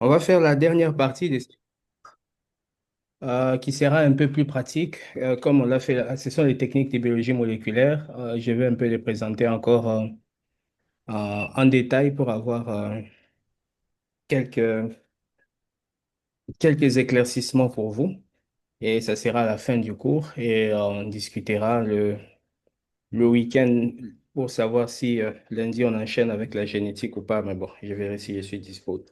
On va faire la dernière partie qui sera un peu plus pratique. Comme on l'a fait, ce sont les techniques de biologie moléculaire. Je vais un peu les présenter encore en détail pour avoir quelques, quelques éclaircissements pour vous. Et ça sera à la fin du cours et on discutera le week-end pour savoir si lundi on enchaîne avec la génétique ou pas. Mais bon, je verrai si je suis dispo.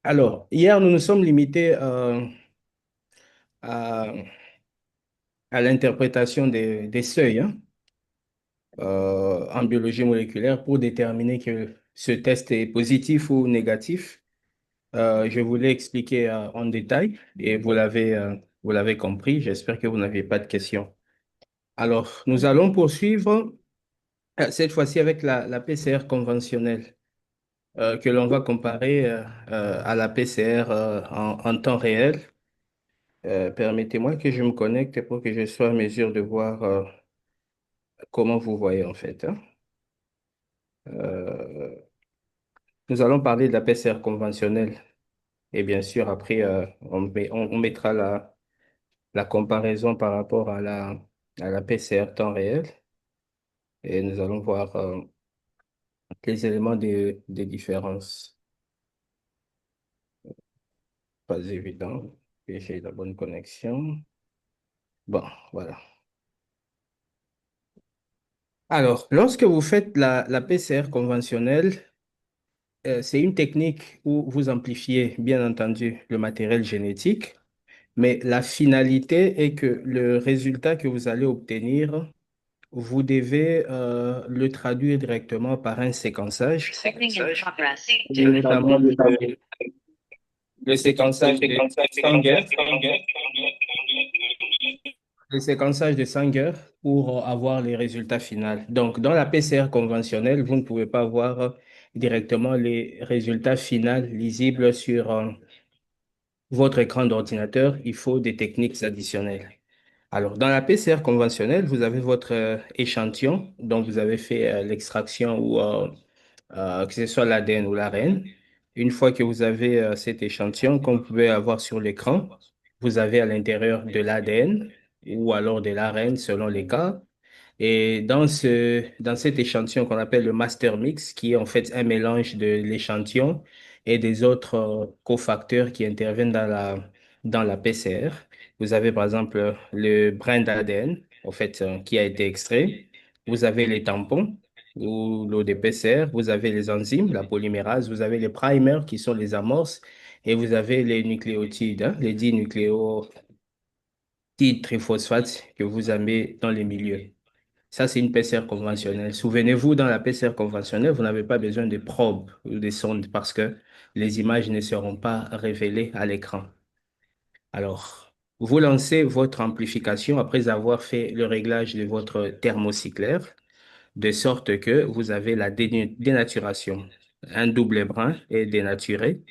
Alors, hier, nous nous sommes limités à, à l'interprétation des seuils, hein, en biologie moléculaire pour déterminer que ce test est positif ou négatif. Je vous l'ai expliqué en détail et vous l'avez compris. J'espère que vous n'aviez pas de questions. Alors, nous allons poursuivre cette fois-ci avec la PCR conventionnelle que l'on va comparer à la PCR en temps réel. Permettez-moi que je me connecte pour que je sois en mesure de voir comment vous voyez en fait, hein. Euh, Nous allons parler de la PCR conventionnelle et bien sûr après on mettra la comparaison par rapport à la PCR temps réel et nous allons voir les éléments de différence. Pas évident que j'ai la bonne connexion. Bon, voilà. Alors, lorsque vous faites la PCR conventionnelle, c'est une technique où vous amplifiez bien entendu le matériel génétique. Mais la finalité est que le résultat que vous allez obtenir, vous devez le traduire directement par un séquençage, et notamment le séquençage de Sanger, le séquençage de Sanger pour avoir les résultats finaux. Donc, dans la PCR conventionnelle, vous ne pouvez pas voir directement les résultats finaux lisibles sur votre écran d'ordinateur. Il faut des techniques additionnelles. Alors, dans la PCR conventionnelle, vous avez votre échantillon dont vous avez fait l'extraction ou que ce soit l'ADN ou l'ARN. Une fois que vous avez cet échantillon, comme vous pouvez avoir sur l'écran, vous avez à l'intérieur de l'ADN ou alors de l'ARN selon les cas. Et dans cet échantillon qu'on appelle le master mix, qui est en fait un mélange de l'échantillon et des autres cofacteurs qui interviennent dans la PCR, vous avez par exemple le brin d'ADN, en fait, qui a été extrait. Vous avez les tampons ou l'eau de PCR, vous avez les enzymes, la polymérase, vous avez les primers qui sont les amorces et vous avez les nucléotides, hein, les dinucléotides triphosphates que vous avez dans les milieux. Ça, c'est une PCR conventionnelle. Souvenez-vous, dans la PCR conventionnelle, vous n'avez pas besoin de probes ou de sondes parce que les images ne seront pas révélées à l'écran. Alors, vous lancez votre amplification après avoir fait le réglage de votre thermocyclaire, de sorte que vous avez la dénaturation. Un double brin est dénaturé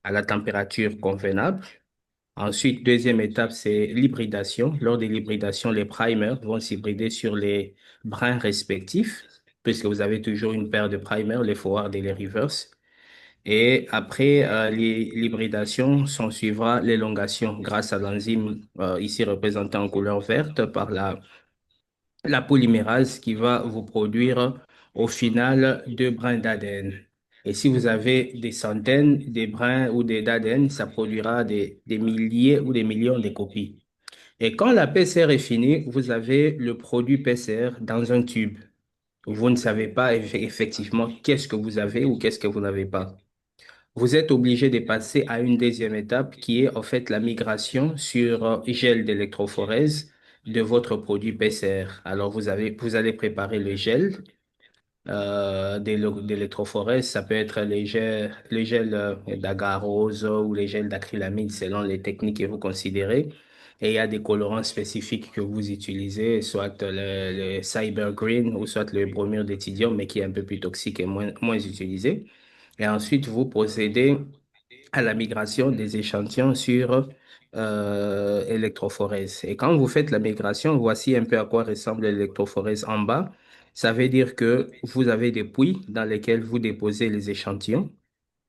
à la température convenable. Ensuite, deuxième étape, c'est l'hybridation. Lors de l'hybridation, les primers vont s'hybrider sur les brins respectifs, puisque vous avez toujours une paire de primers, les forward et les reverse. Et après l'hybridation, s'en suivra l'élongation grâce à l'enzyme ici représentée en couleur verte par la polymérase qui va vous produire au final deux brins d'ADN. Et si vous avez des centaines de brins ou d'ADN, ça produira des milliers ou des millions de copies. Et quand la PCR est finie, vous avez le produit PCR dans un tube. Vous ne savez pas effectivement qu'est-ce que vous avez ou qu'est-ce que vous n'avez pas. Vous êtes obligé de passer à une deuxième étape qui est en fait la migration sur gel d'électrophorèse de votre produit PCR. Alors vous allez préparer le gel d'électrophorèse. Ça peut être les gels d'agarose ou les gels d'acrylamide selon les techniques que vous considérez. Et il y a des colorants spécifiques que vous utilisez, soit le Cyber Green ou soit le bromure d'éthidium, mais qui est un peu plus toxique et moins utilisé. Et ensuite, vous procédez à la migration des échantillons sur électrophorèse. Et quand vous faites la migration, voici un peu à quoi ressemble l'électrophorèse en bas. Ça veut dire que vous avez des puits dans lesquels vous déposez les échantillons,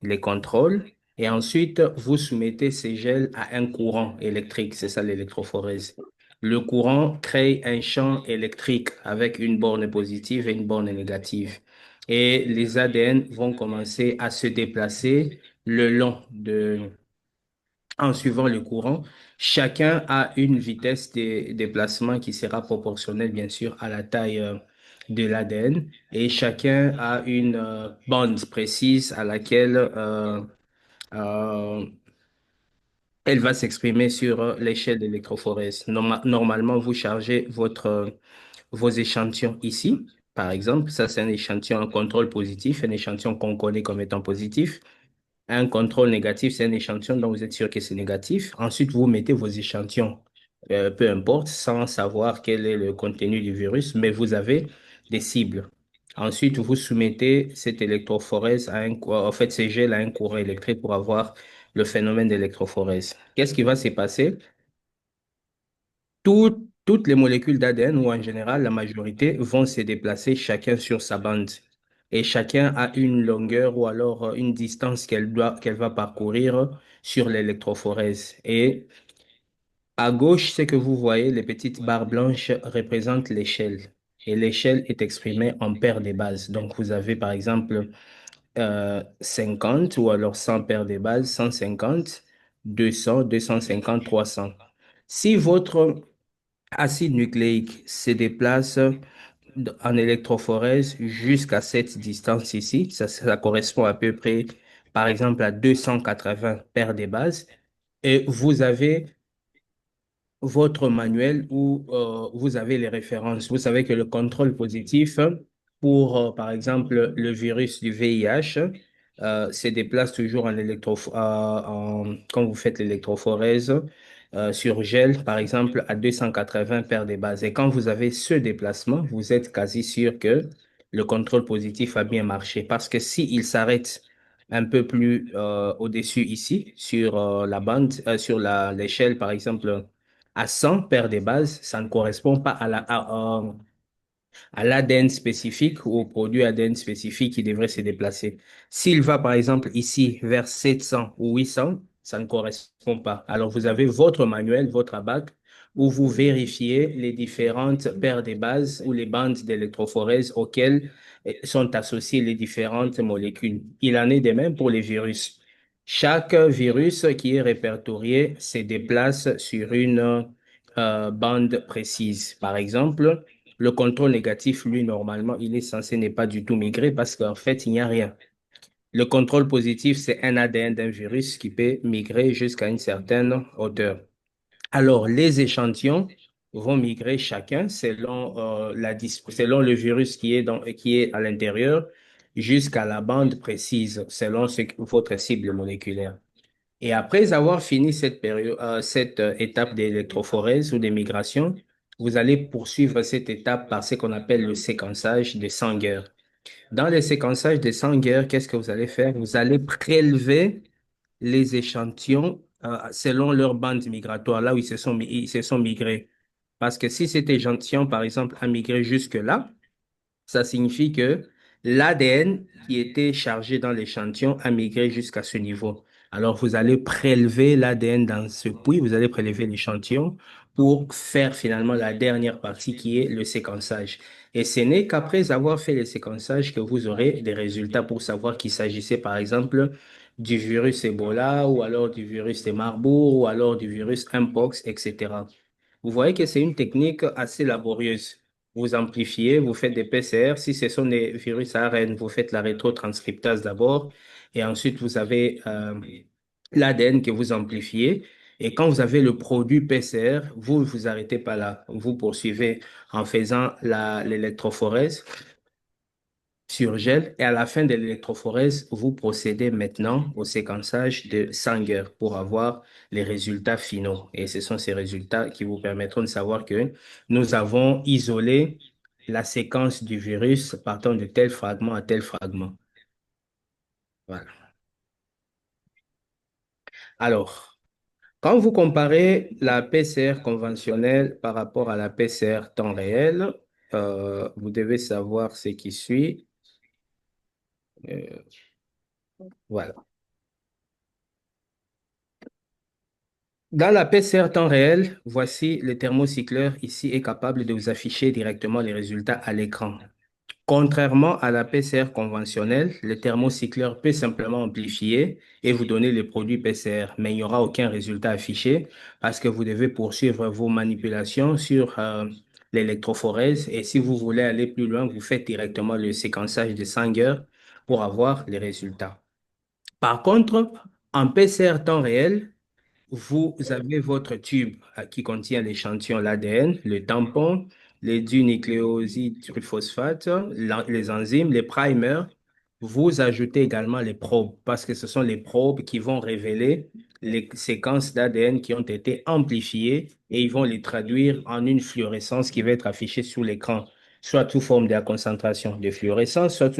les contrôles, et ensuite vous soumettez ces gels à un courant électrique, c'est ça l'électrophorèse. Le courant crée un champ électrique avec une borne positive et une borne négative. Et les ADN vont commencer à se déplacer le long en suivant le courant. Chacun a une vitesse de déplacement qui sera proportionnelle, bien sûr, à la taille de l'ADN. Et chacun a une bande précise à laquelle euh, elle va s'exprimer sur l'échelle de l'électrophorèse. Normalement, vous chargez vos échantillons ici. Par exemple, ça, c'est un échantillon en contrôle positif, un échantillon qu'on connaît comme étant positif. Un contrôle négatif, c'est un échantillon dont vous êtes sûr que c'est négatif. Ensuite, vous mettez vos échantillons, peu importe, sans savoir quel est le contenu du virus, mais vous avez des cibles. Ensuite, vous soumettez cette électrophorèse en fait, ces gels à un courant électrique pour avoir le phénomène d'électrophorèse. Qu'est-ce qui va se passer? Toutes les molécules d'ADN, ou en général la majorité, vont se déplacer chacun sur sa bande. Et chacun a une longueur ou alors une distance qu'elle va parcourir sur l'électrophorèse. Et à gauche, ce que vous voyez, les petites barres blanches représentent l'échelle. Et l'échelle est exprimée en paires de bases. Donc vous avez par exemple 50 ou alors 100 paires de bases, 150, 200, 250, 300. Si votre acide nucléique se déplace en électrophorèse jusqu'à cette distance ici. Ça correspond à peu près, par exemple, à 280 paires de bases. Et vous avez votre manuel où vous avez les références. Vous savez que le contrôle positif pour, par exemple, le virus du VIH se déplace toujours quand vous faites l'électrophorèse sur gel, par exemple, à 280 paires de bases. Et quand vous avez ce déplacement, vous êtes quasi sûr que le contrôle positif a bien marché. Parce que s'il s'arrête un peu plus au-dessus ici, sur la bande, sur l'échelle, par exemple, à 100 paires de bases, ça ne correspond pas à l'ADN spécifique ou au produit ADN spécifique qui devrait se déplacer. S'il va, par exemple, ici vers 700 ou 800, ça ne correspond pas. Alors, vous avez votre manuel, votre ABAC, où vous vérifiez les différentes paires de bases ou les bandes d'électrophorèse auxquelles sont associées les différentes molécules. Il en est de même pour les virus. Chaque virus qui est répertorié se déplace sur une bande précise. Par exemple, le contrôle négatif, lui, normalement, il est censé ne pas du tout migrer parce qu'en fait, il n'y a rien. Le contrôle positif, c'est un ADN d'un virus qui peut migrer jusqu'à une certaine hauteur. Alors, les échantillons vont migrer chacun selon, selon le virus qui est à l'intérieur jusqu'à la bande précise, selon votre cible moléculaire. Et après avoir fini cette période, cette étape d'électrophorèse ou d'émigration, vous allez poursuivre cette étape par ce qu'on appelle le séquençage de Sanger. Dans le séquençage de Sanger, qu'est-ce que vous allez faire? Vous allez prélever les échantillons selon leur bande migratoire, là où ils se sont migrés. Parce que si cet échantillon, par exemple, a migré jusque-là, ça signifie que l'ADN qui était chargé dans l'échantillon a migré jusqu'à ce niveau. Alors, vous allez prélever l'ADN dans ce puits, vous allez prélever l'échantillon pour faire finalement la dernière partie qui est le séquençage. Et ce n'est qu'après avoir fait le séquençage que vous aurez des résultats pour savoir qu'il s'agissait par exemple du virus Ebola ou alors du virus de Marburg ou alors du virus Mpox, etc. Vous voyez que c'est une technique assez laborieuse. Vous amplifiez, vous faites des PCR. Si ce sont des virus ARN, vous faites la rétrotranscriptase d'abord et ensuite vous avez l'ADN que vous amplifiez. Et quand vous avez le produit PCR, vous ne vous arrêtez pas là. Vous poursuivez en faisant l'électrophorèse sur gel et à la fin de l'électrophorèse, vous procédez maintenant au séquençage de Sanger pour avoir les résultats finaux. Et ce sont ces résultats qui vous permettront de savoir que nous avons isolé la séquence du virus partant de tel fragment à tel fragment. Voilà. Alors, quand vous comparez la PCR conventionnelle par rapport à la PCR temps réel, vous devez savoir ce qui suit. Euh, voilà. Dans la PCR temps réel, voici le thermocycleur ici est capable de vous afficher directement les résultats à l'écran. Contrairement à la PCR conventionnelle, le thermocycleur peut simplement amplifier et vous donner le produit PCR, mais il n'y aura aucun résultat affiché parce que vous devez poursuivre vos manipulations sur l'électrophorèse et si vous voulez aller plus loin, vous faites directement le séquençage de Sanger pour avoir les résultats. Par contre, en PCR temps réel, vous avez votre tube qui contient l'échantillon, l'ADN, le tampon, les dinucléosides triphosphate, les enzymes, les primers. Vous ajoutez également les probes parce que ce sont les probes qui vont révéler les séquences d'ADN qui ont été amplifiées et ils vont les traduire en une fluorescence qui va être affichée sur l'écran, soit sous forme de la concentration de fluorescence, soit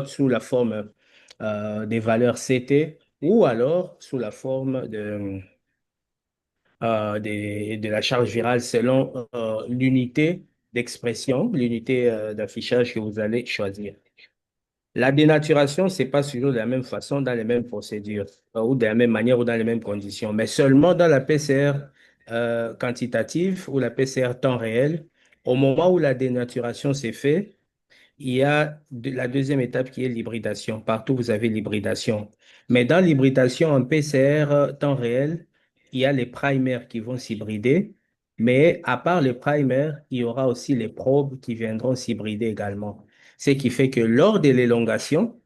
sous la forme des valeurs CT ou alors sous la forme de la charge virale selon l'unité d'expression, l'unité d'affichage que vous allez choisir. La dénaturation, c'est pas toujours de la même façon, dans les mêmes procédures, ou de la même manière ou dans les mêmes conditions, mais seulement dans la PCR quantitative ou la PCR temps réel, au moment où la dénaturation s'est faite, il y a la deuxième étape qui est l'hybridation. Partout, vous avez l'hybridation. Mais dans l'hybridation en PCR temps réel, il y a les primers qui vont s'hybrider. Mais à part les primers, il y aura aussi les probes qui viendront s'hybrider également. Ce qui fait que lors de l'élongation,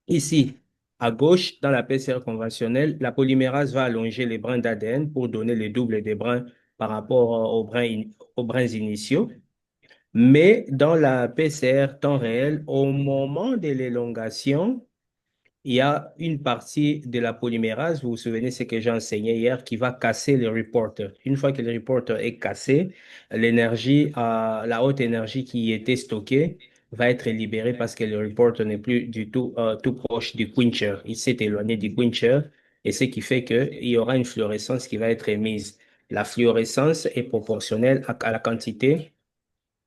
ici, à gauche, dans la PCR conventionnelle, la polymérase va allonger les brins d'ADN pour donner le double des brins par rapport aux brins initiaux. Mais dans la PCR temps réel, au moment de l'élongation, il y a une partie de la polymérase, vous vous souvenez ce que j'ai enseigné hier, qui va casser le reporter. Une fois que le reporter est cassé, l'énergie, la haute énergie qui y était stockée va être libérée parce que le reporter n'est plus du tout, tout proche du quencher. Il s'est éloigné du quencher et ce qui fait qu'il y aura une fluorescence qui va être émise. La fluorescence est proportionnelle à la quantité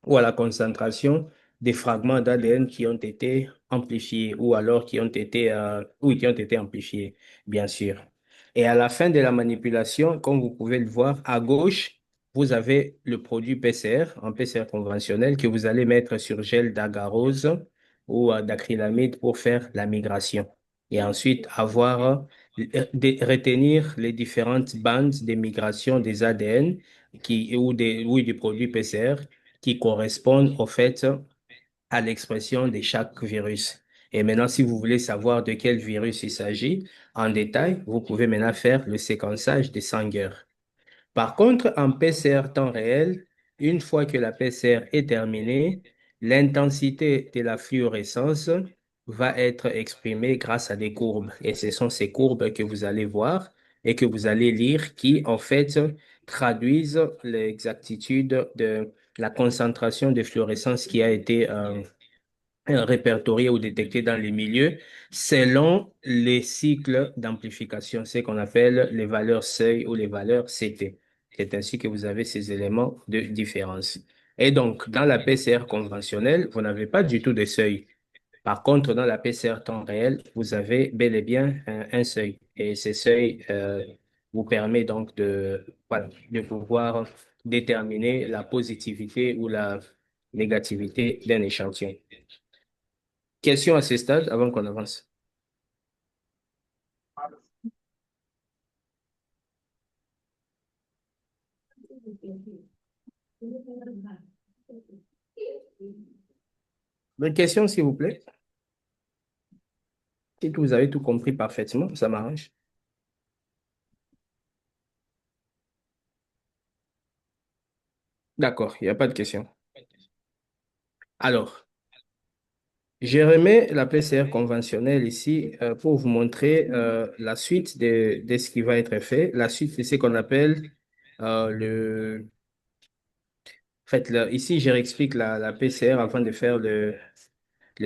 ou à la concentration des fragments d'ADN qui ont été amplifiés ou alors qui ont été, oui, qui ont été amplifiés, bien sûr. Et à la fin de la manipulation, comme vous pouvez le voir, à gauche, vous avez le produit PCR, en PCR conventionnel, que vous allez mettre sur gel d'agarose ou d'acrylamide pour faire la migration. Et ensuite, retenir les différentes bandes de migration des ADN oui, du produit PCR qui correspondent au fait à l'expression de chaque virus. Et maintenant, si vous voulez savoir de quel virus il s'agit en détail, vous pouvez maintenant faire le séquençage des Sanger. Par contre, en PCR temps réel, une fois que la PCR est terminée, l'intensité de la fluorescence va être exprimée grâce à des courbes. Et ce sont ces courbes que vous allez voir et que vous allez lire qui, en fait, traduisent l'exactitude de la concentration de fluorescence qui a été répertoriés ou détectés dans les milieux selon les cycles d'amplification, ce qu'on appelle les valeurs seuil ou les valeurs CT. C'est ainsi que vous avez ces éléments de différence. Et donc, dans la PCR conventionnelle, vous n'avez pas du tout de seuil. Par contre, dans la PCR temps réel, vous avez bel et bien un seuil. Et ce seuil vous permet donc voilà, de pouvoir déterminer la positivité ou la négativité d'un échantillon. Question à ce stade avant qu'on avance. Une question, s'il vous plaît. Si vous avez tout compris parfaitement, ça m'arrange. D'accord, il n'y a pas de question. Alors, j'ai remis la PCR conventionnelle ici pour vous montrer la suite de ce qui va être fait. La suite, c'est ce qu'on appelle le... En fait, ici, je réexplique la PCR avant de faire le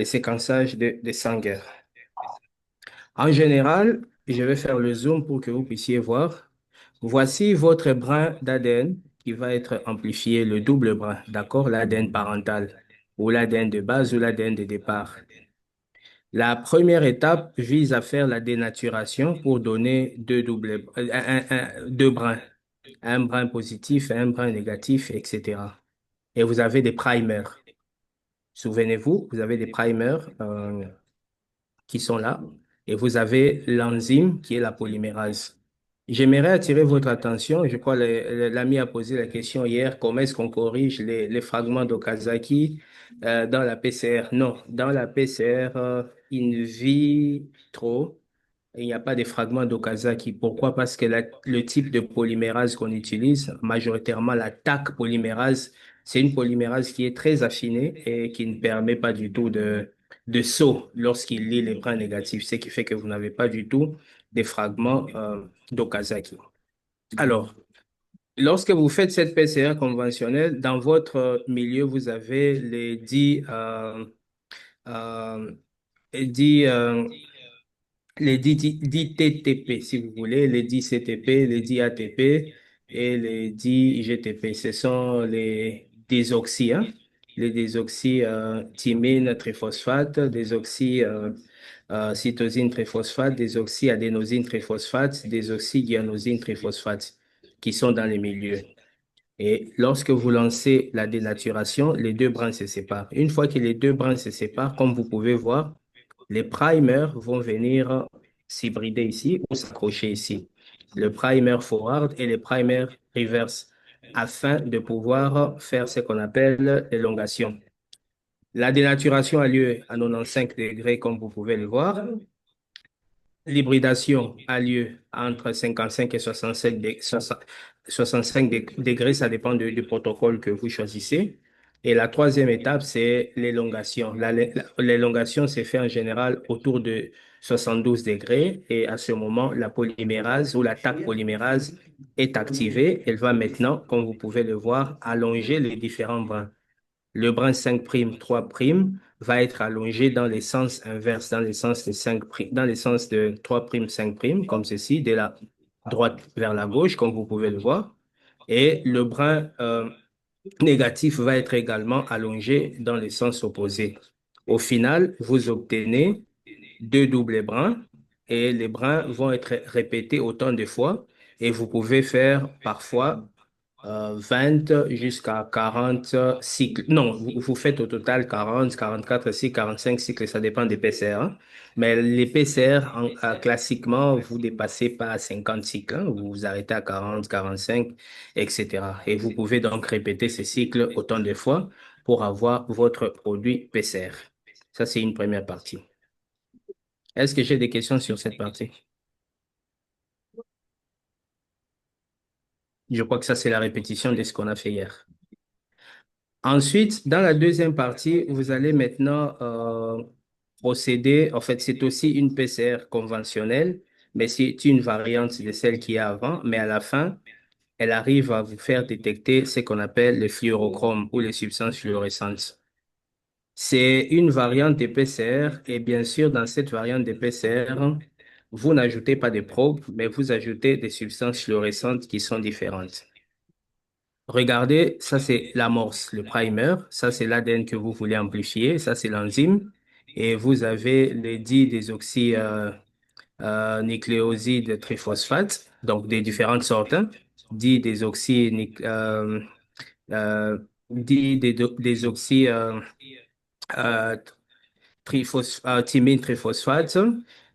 séquençage de Sanger. En général, je vais faire le zoom pour que vous puissiez voir. Voici votre brin d'ADN. qui va être amplifié, le double brin, d'accord? L'ADN parental, ou l'ADN de base, ou l'ADN de départ. La première étape vise à faire la dénaturation pour donner deux brins, un brin positif et un brin négatif, etc. Et vous avez des primers. Souvenez-vous, vous avez des primers qui sont là et vous avez l'enzyme qui est la polymérase. J'aimerais attirer votre attention, je crois l'ami a posé la question hier, comment est-ce qu'on corrige les fragments d'Okazaki dans la PCR? Non, dans la PCR in vitro, il n'y a pas de fragments d'Okazaki. Pourquoi? Parce que le type de polymérase qu'on utilise, majoritairement la TAC polymérase, c'est une polymérase qui est très affinée et qui ne permet pas du tout de saut lorsqu'il lit les brins négatifs, ce qui fait que vous n'avez pas du tout des fragments d'Okazaki. Alors, lorsque vous faites cette PCR conventionnelle, dans votre milieu, vous avez euh, 10, les 10 TTP, si vous voulez, les 10 CTP, les 10 ATP et les 10 GTP. Ce sont les désoxy, hein, les désoxy thymine triphosphate, désoxy cytosine triphosphate, désoxy adénosine triphosphate, désoxy guanosine triphosphate, qui sont dans les milieux. Et lorsque vous lancez la dénaturation, les deux brins se séparent. Une fois que les deux brins se séparent, comme vous pouvez voir, les primers vont venir s'hybrider ici ou s'accrocher ici. Le primer forward et le primer reverse afin de pouvoir faire ce qu'on appelle l'élongation. La dénaturation a lieu à 95 degrés, comme vous pouvez le voir. L'hybridation a lieu entre 55 et 65 degrés, ça dépend du protocole que vous choisissez. Et la troisième étape, c'est l'élongation. L'élongation se fait en général autour de 72 degrés et à ce moment, la polymérase ou la TAC polymérase est activée. Elle va maintenant, comme vous pouvez le voir, allonger les différents brins. Le brin 5', 3' va être allongé dans les sens inverses, dans les sens de 5', dans les sens de 3', 5', comme ceci, de la droite vers la gauche, comme vous pouvez le voir. Et le brin négatif va être également allongé dans les sens opposés. Au final, vous obtenez deux doubles brins et les brins vont être répétés autant de fois et vous pouvez faire parfois 20 jusqu'à 40 cycles. Non, vous faites au total 40, 44 cycles, 45 cycles, ça dépend des PCR, hein. Mais les PCR, classiquement, vous dépassez pas 50 cycles, hein. Vous vous arrêtez à 40, 45, etc. Et vous pouvez donc répéter ces cycles autant de fois pour avoir votre produit PCR. Ça, c'est une première partie. Est-ce que j'ai des questions sur cette partie? Je crois que ça, c'est la répétition de ce qu'on a fait hier. Ensuite, dans la deuxième partie, vous allez maintenant procéder. En fait, c'est aussi une PCR conventionnelle, mais c'est une variante de celle qu'il y a avant. Mais à la fin, elle arrive à vous faire détecter ce qu'on appelle le fluorochrome ou les substances fluorescentes. C'est une variante de PCR et bien sûr, dans cette variante de PCR, vous n'ajoutez pas de probes, mais vous ajoutez des substances fluorescentes qui sont différentes. Regardez, ça c'est l'amorce, le primer. Ça c'est l'ADN que vous voulez amplifier. Ça c'est l'enzyme. Et vous avez les 10 désoxy nucléosides triphosphate, donc des différentes sortes, hein. 10 désoxy, euh, 10 désoxy euh, thymine triphosphate,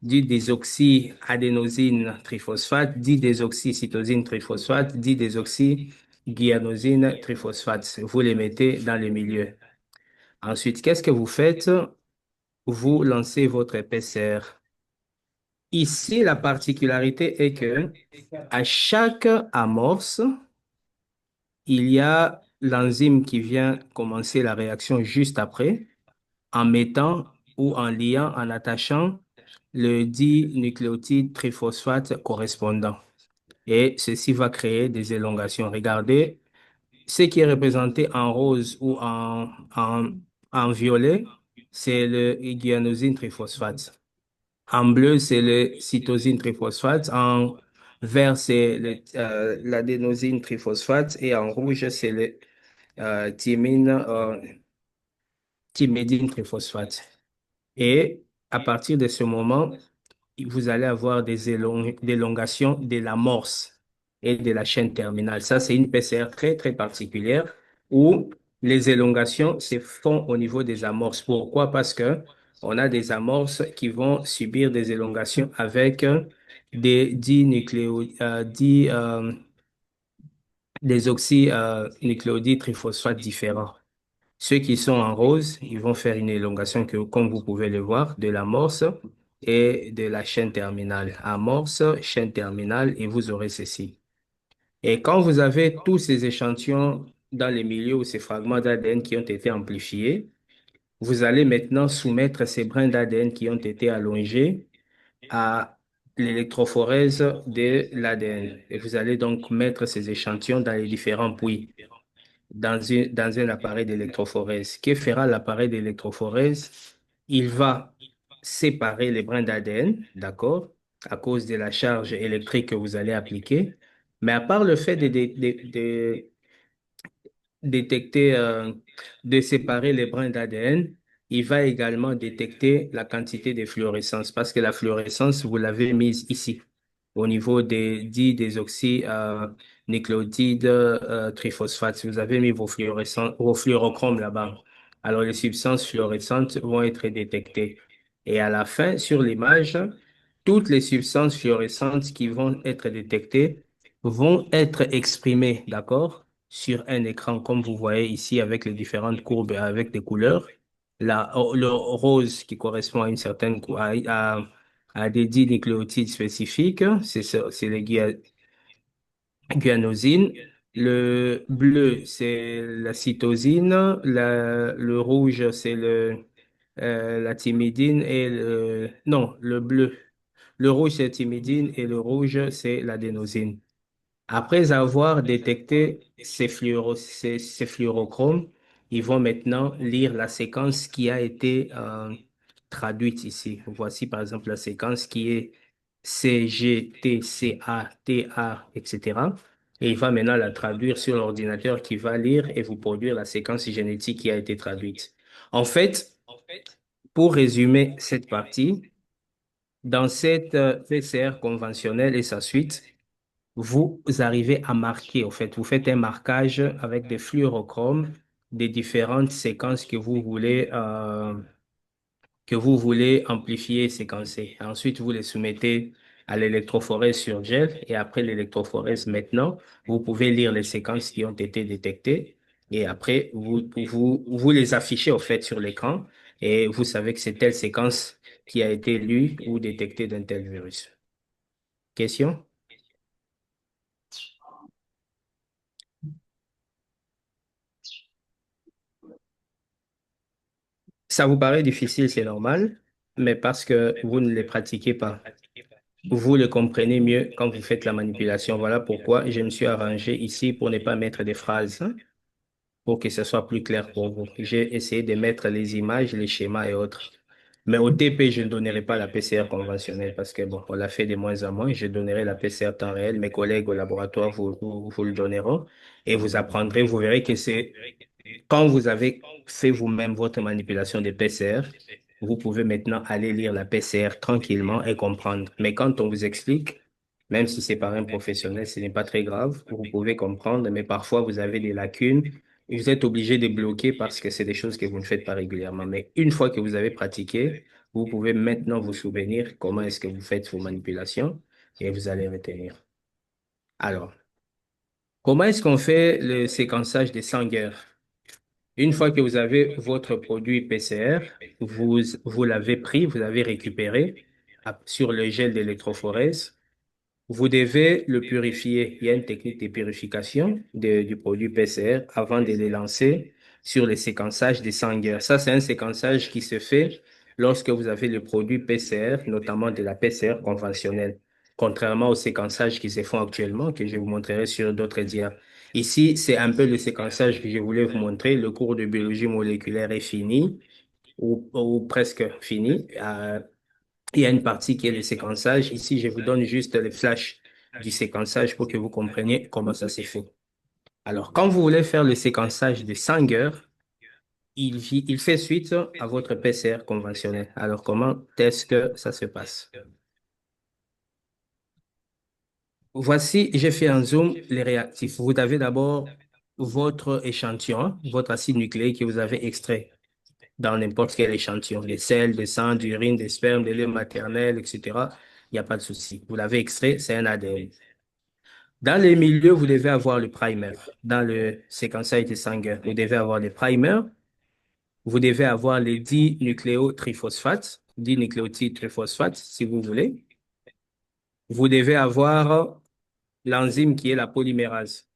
10 désoxy-adénosine triphosphate, 10 désoxycytosine triphosphate, 10 désoxy-guanosine triphosphate. Vous les mettez dans le milieu. Ensuite, qu'est-ce que vous faites? Vous lancez votre PCR. Ici, la particularité est que à chaque amorce, il y a l'enzyme qui vient commencer la réaction juste après en mettant ou en liant, en attachant le dinucléotide triphosphate correspondant. Et ceci va créer des élongations. Regardez, ce qui est représenté en rose ou en violet, c'est le guanosine triphosphate. En bleu, c'est le cytosine triphosphate. En Vert, c'est l'adénosine triphosphate et en rouge, c'est le thimédine triphosphate. Et à partir de ce moment, vous allez avoir des élongations de l'amorce et de la chaîne terminale. Ça, c'est une PCR très, très particulière où les élongations se font au niveau des amorces. Pourquoi? Parce que on a des amorces qui vont subir des élongations avec des oxynucléotides triphosphate différents. Ceux qui sont en rose, ils vont faire une élongation que, comme vous pouvez le voir, de l'amorce et de la chaîne terminale. Amorce, chaîne terminale, et vous aurez ceci. Et quand vous avez tous ces échantillons dans les milieux ou ces fragments d'ADN qui ont été amplifiés, vous allez maintenant soumettre ces brins d'ADN qui ont été allongés à l'électrophorèse de l'ADN. Et vous allez donc mettre ces échantillons dans les différents puits dans un appareil d'électrophorèse. Que fera l'appareil d'électrophorèse? Il va séparer les brins d'ADN, d'accord, à cause de la charge électrique que vous allez appliquer. Mais à part le fait de détecter, de séparer les brins d'ADN, il va également détecter la quantité de fluorescence parce que la fluorescence, vous l'avez mise ici, au niveau des nucléotides triphosphate. Vous avez mis vos fluorescents, vos fluorochromes là-bas. Alors, les substances fluorescentes vont être détectées. Et à la fin, sur l'image, toutes les substances fluorescentes qui vont être détectées vont être exprimées, d'accord? Sur un écran, comme vous voyez ici avec les différentes courbes, avec des couleurs. Le rose qui correspond à une certaine, à des dinucléotides spécifiques, c'est les guanosine. Le bleu, c'est la cytosine. Le rouge, c'est la thymidine et non, le bleu. Le rouge, c'est la thymidine et le rouge, c'est l'adénosine. Après avoir détecté ces fluorochromes, ils vont maintenant lire la séquence qui a été traduite ici. Voici par exemple la séquence qui est CGTCA, etc. Et il va maintenant la traduire sur l'ordinateur qui va lire et vous produire la séquence génétique qui a été traduite. En fait, pour résumer cette partie, dans cette PCR conventionnelle et sa suite, vous arrivez à marquer, en fait, vous faites un marquage avec des fluorochromes des différentes séquences que vous voulez amplifier et séquencer. Ensuite, vous les soumettez à l'électrophorèse sur gel et après l'électrophorèse, maintenant, vous pouvez lire les séquences qui ont été détectées et après, vous les affichez, en fait, sur l'écran et vous savez que c'est telle séquence qui a été lue ou détectée d'un tel virus. Question? Ça vous paraît difficile, c'est normal, mais parce que vous ne les pratiquez pas. Vous le comprenez mieux quand vous faites la manipulation. Voilà pourquoi je me suis arrangé ici pour ne pas mettre des phrases, hein, pour que ce soit plus clair pour vous. J'ai essayé de mettre les images, les schémas et autres. Mais au TP, je ne donnerai pas la PCR conventionnelle parce que bon, on l'a fait de moins en moins. Je donnerai la PCR temps réel. Mes collègues au laboratoire vous le donneront et vous apprendrez. Vous verrez que c'est quand vous avez fait vous-même votre manipulation de PCR, vous pouvez maintenant aller lire la PCR tranquillement et comprendre. Mais quand on vous explique, même si c'est par un professionnel, ce n'est pas très grave, vous pouvez comprendre, mais parfois vous avez des lacunes et vous êtes obligé de bloquer parce que c'est des choses que vous ne faites pas régulièrement. Mais une fois que vous avez pratiqué, vous pouvez maintenant vous souvenir comment est-ce que vous faites vos manipulations et vous allez retenir. Alors, comment est-ce qu'on fait le séquençage des sanguins? Une fois que vous avez votre produit PCR, vous l'avez pris, vous l'avez récupéré sur le gel d'électrophorèse. Vous devez le purifier. Il y a une technique de purification du produit PCR avant de le lancer sur le séquençage des sanguins. Ça, c'est un séquençage qui se fait lorsque vous avez le produit PCR, notamment de la PCR conventionnelle, contrairement au séquençage qui se font actuellement, que je vous montrerai sur d'autres dias. Ici, c'est un peu le séquençage que je voulais vous montrer. Le cours de biologie moléculaire est fini ou presque fini. Il y a une partie qui est le séquençage. Ici, je vous donne juste les flashs du séquençage pour que vous compreniez comment ça s'est fait. Alors, quand vous voulez faire le séquençage de Sanger, il fait suite à votre PCR conventionnel. Alors, comment est-ce que ça se passe? Voici, j'ai fait en zoom les réactifs. Vous avez d'abord votre échantillon, votre acide nucléique que vous avez extrait dans n'importe quel échantillon, des sels, des sang, d'urine, des spermes, des laits maternels, etc. Il n'y a pas de souci. Vous l'avez extrait, c'est un ADN. Dans les milieux, vous devez avoir le primer. Dans le séquençage de Sanger, vous devez avoir le primer. Vous devez avoir les 10 nucléotriphosphates, 10 nucléotides triphosphates, si vous voulez. Vous devez avoir l'enzyme qui est la polymérase.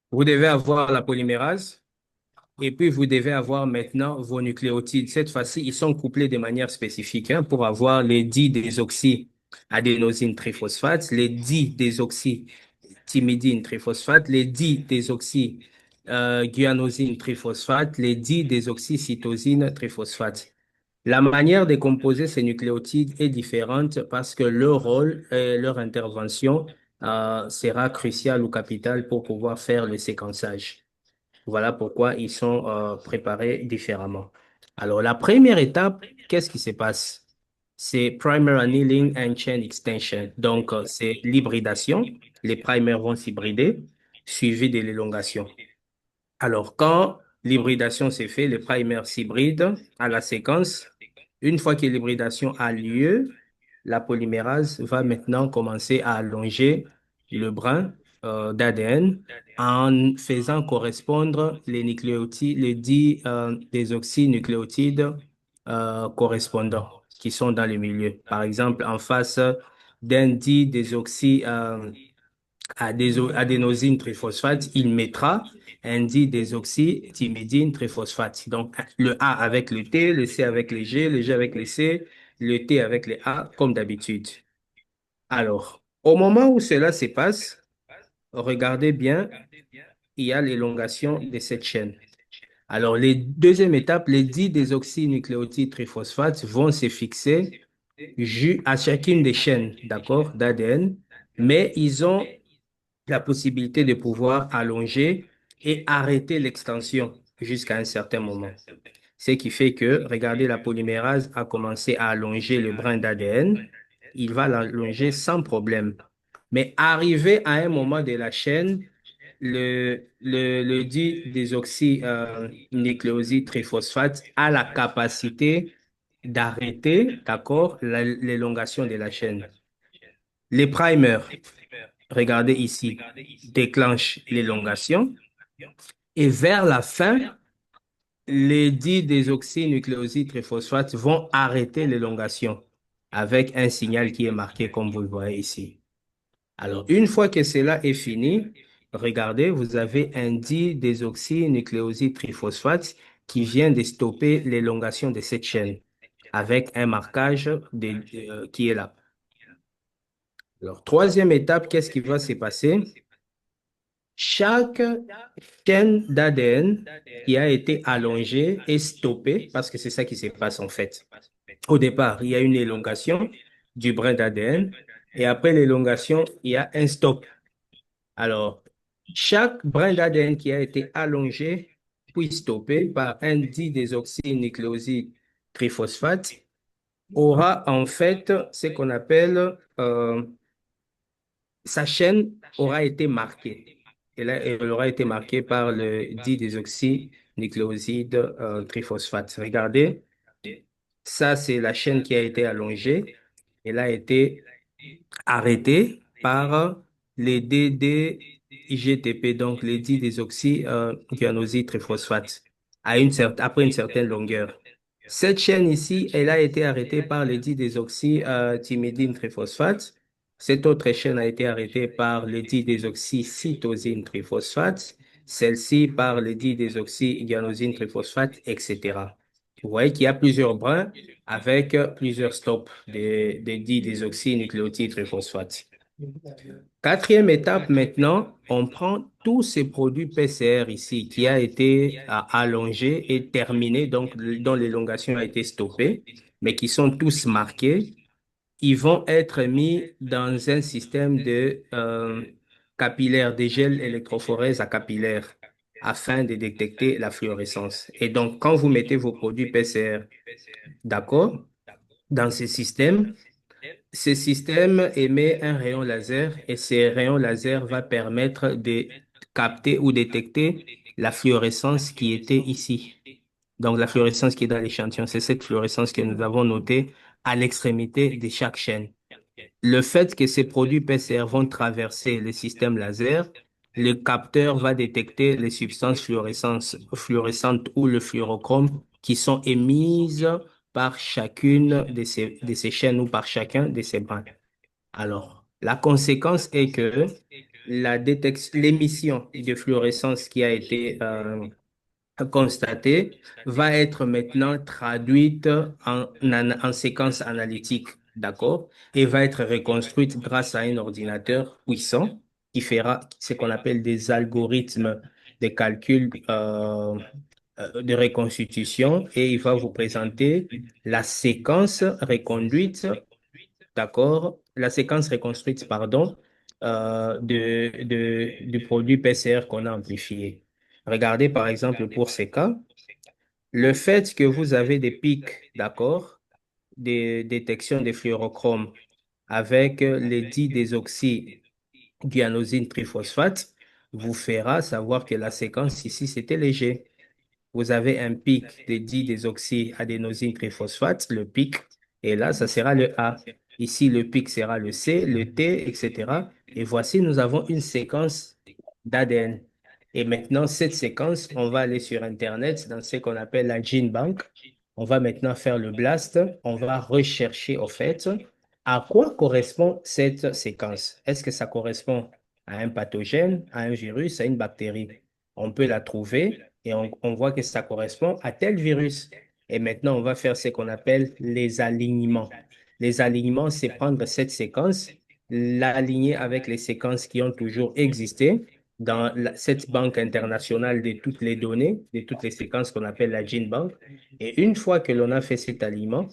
Vous devez avoir la polymérase et puis vous devez avoir maintenant vos nucléotides. Cette fois-ci, ils sont couplés de manière spécifique pour avoir les 10 désoxyadénosine triphosphate, les 10 désoxythymidine triphosphate, les 10 guanosine triphosphate, les 10 désoxycytosine triphosphate. La manière de composer ces nucléotides est différente parce que leur rôle et leur intervention sera cruciale ou capitale pour pouvoir faire le séquençage. Voilà pourquoi ils sont préparés différemment. Alors, la première étape, qu'est-ce qui se passe? C'est primer annealing and chain extension. Donc, c'est l'hybridation. Les primers vont s'hybrider, suivi de l'élongation. Alors, quand l'hybridation s'est faite, les primers s'hybrident à la séquence. Une fois que l'hybridation a lieu, la polymérase va maintenant commencer à allonger le brin d'ADN en faisant correspondre les nucléotides, les 10 désoxynucléotides correspondants qui sont dans le milieu. Par exemple, en face d'un 10 adénosine triphosphate, il mettra un didésoxythymidine triphosphate. Donc, le A avec le T, le C avec le G avec le C, le T avec le A, comme d'habitude. Alors, au moment où cela se passe, regardez bien, il y a l'élongation de cette chaîne. Alors, les deuxième étape, les didésoxynucléotides triphosphates vont se fixer à chacune des chaînes, d'accord, d'ADN, mais ils ont la possibilité de pouvoir allonger et arrêter l'extension jusqu'à un certain moment. Ce qui fait que, regardez, la polymérase a commencé à allonger le brin d'ADN. Il va l'allonger sans problème. Mais arrivé à un moment de la chaîne, le désoxynucléoside triphosphate a la capacité d'arrêter, d'accord, l'élongation de la chaîne. Les primers, regardez ici, déclenchent l'élongation et vers la fin, les dix désoxynucléosides triphosphates vont arrêter l'élongation avec un signal qui est marqué comme vous le voyez ici. Alors, une fois que cela est fini, regardez, vous avez un didésoxynucléoside triphosphate qui vient de stopper l'élongation de cette chaîne avec un marquage qui est là. Alors, troisième étape, qu'est-ce qui va se passer? Chaque chaîne d'ADN qui a été allongée et stoppée, parce que c'est ça qui se passe en fait. Au départ, il y a une élongation du brin d'ADN et après l'élongation, il y a un stop. Alors, chaque brin d'ADN qui a été allongé puis stoppé par un didésoxynucléoside triphosphate aura en fait ce qu'on appelle sa chaîne aura été marquée. Et là, elle aura été marquée par le didésoxynucléoside triphosphate. Regardez, ça, c'est la chaîne qui a été allongée. Elle a été arrêtée par les DDIGTP, donc les didésoxyguanoside triphosphate, après une certaine longueur. Cette chaîne ici, elle a été arrêtée par les didésoxythymidine triphosphate. Cette autre chaîne a été arrêtée par les didésoxycytosine triphosphate. Celle-ci par les didésoxyguanosine triphosphate, etc. Vous voyez qu'il y a plusieurs brins avec plusieurs stops des didésoxynucléotides triphosphate. Quatrième étape maintenant, on prend tous ces produits PCR ici qui a été allongé et terminé, donc dont l'élongation a été stoppée, mais qui sont tous marqués. Ils vont être mis dans un système de capillaire, des gels électrophorèse à capillaire, afin de détecter la fluorescence. Et donc, quand vous mettez vos produits PCR, d'accord, dans ce système émet un rayon laser et ce rayon laser va permettre de capter ou détecter la fluorescence qui était ici. Donc, la fluorescence qui est dans l'échantillon, c'est cette fluorescence que nous avons notée à l'extrémité de chaque chaîne. Le fait que ces produits PCR vont traverser le système laser, le capteur va détecter les substances fluorescentes ou le fluorochrome qui sont émises par chacune de ces chaînes ou par chacun de ces bandes. Alors, la conséquence est que l'émission de fluorescence qui a été constatée va être maintenant traduite en séquence analytique, d'accord? Et va être reconstruite grâce à un ordinateur puissant qui fera ce qu'on appelle des algorithmes de calcul de reconstitution et il va vous présenter la séquence reconduite, d'accord? La séquence reconstruite, pardon, du produit PCR qu'on a amplifié. Regardez par exemple pour ces cas, le fait que vous avez des pics, d'accord, de détection des fluorochromes avec les désoxyguanosine triphosphate vous fera savoir que la séquence ici, c'était léger. Vous avez un pic de désoxyadénosine triphosphate, le pic, et là, ça sera le A. Ici, le pic sera le C, le T, etc. Et voici, nous avons une séquence d'ADN. Et maintenant, cette séquence, on va aller sur Internet dans ce qu'on appelle la Gene Bank. On va maintenant faire le blast. On va rechercher, au fait, à quoi correspond cette séquence. Est-ce que ça correspond à un pathogène, à un virus, à une bactérie? On peut la trouver et on voit que ça correspond à tel virus. Et maintenant, on va faire ce qu'on appelle les alignements. Les alignements, c'est prendre cette séquence, l'aligner avec les séquences qui ont toujours existé dans cette banque internationale de toutes les données, de toutes les séquences qu'on appelle la Gene Bank. Et une fois que l'on a fait cet alignement,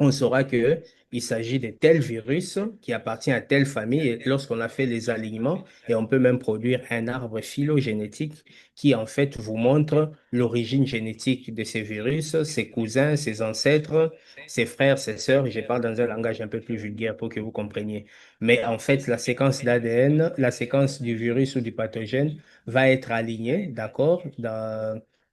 on saura que il s'agit de tel virus qui appartient à telle famille et lorsqu'on a fait les alignements et on peut même produire un arbre phylogénétique qui en fait vous montre l'origine génétique de ces virus, ses cousins, ses ancêtres, ses frères, ses sœurs. Je parle dans un langage un peu plus vulgaire pour que vous compreniez. Mais en fait, la séquence d'ADN, la séquence du virus ou du pathogène va être alignée, d'accord,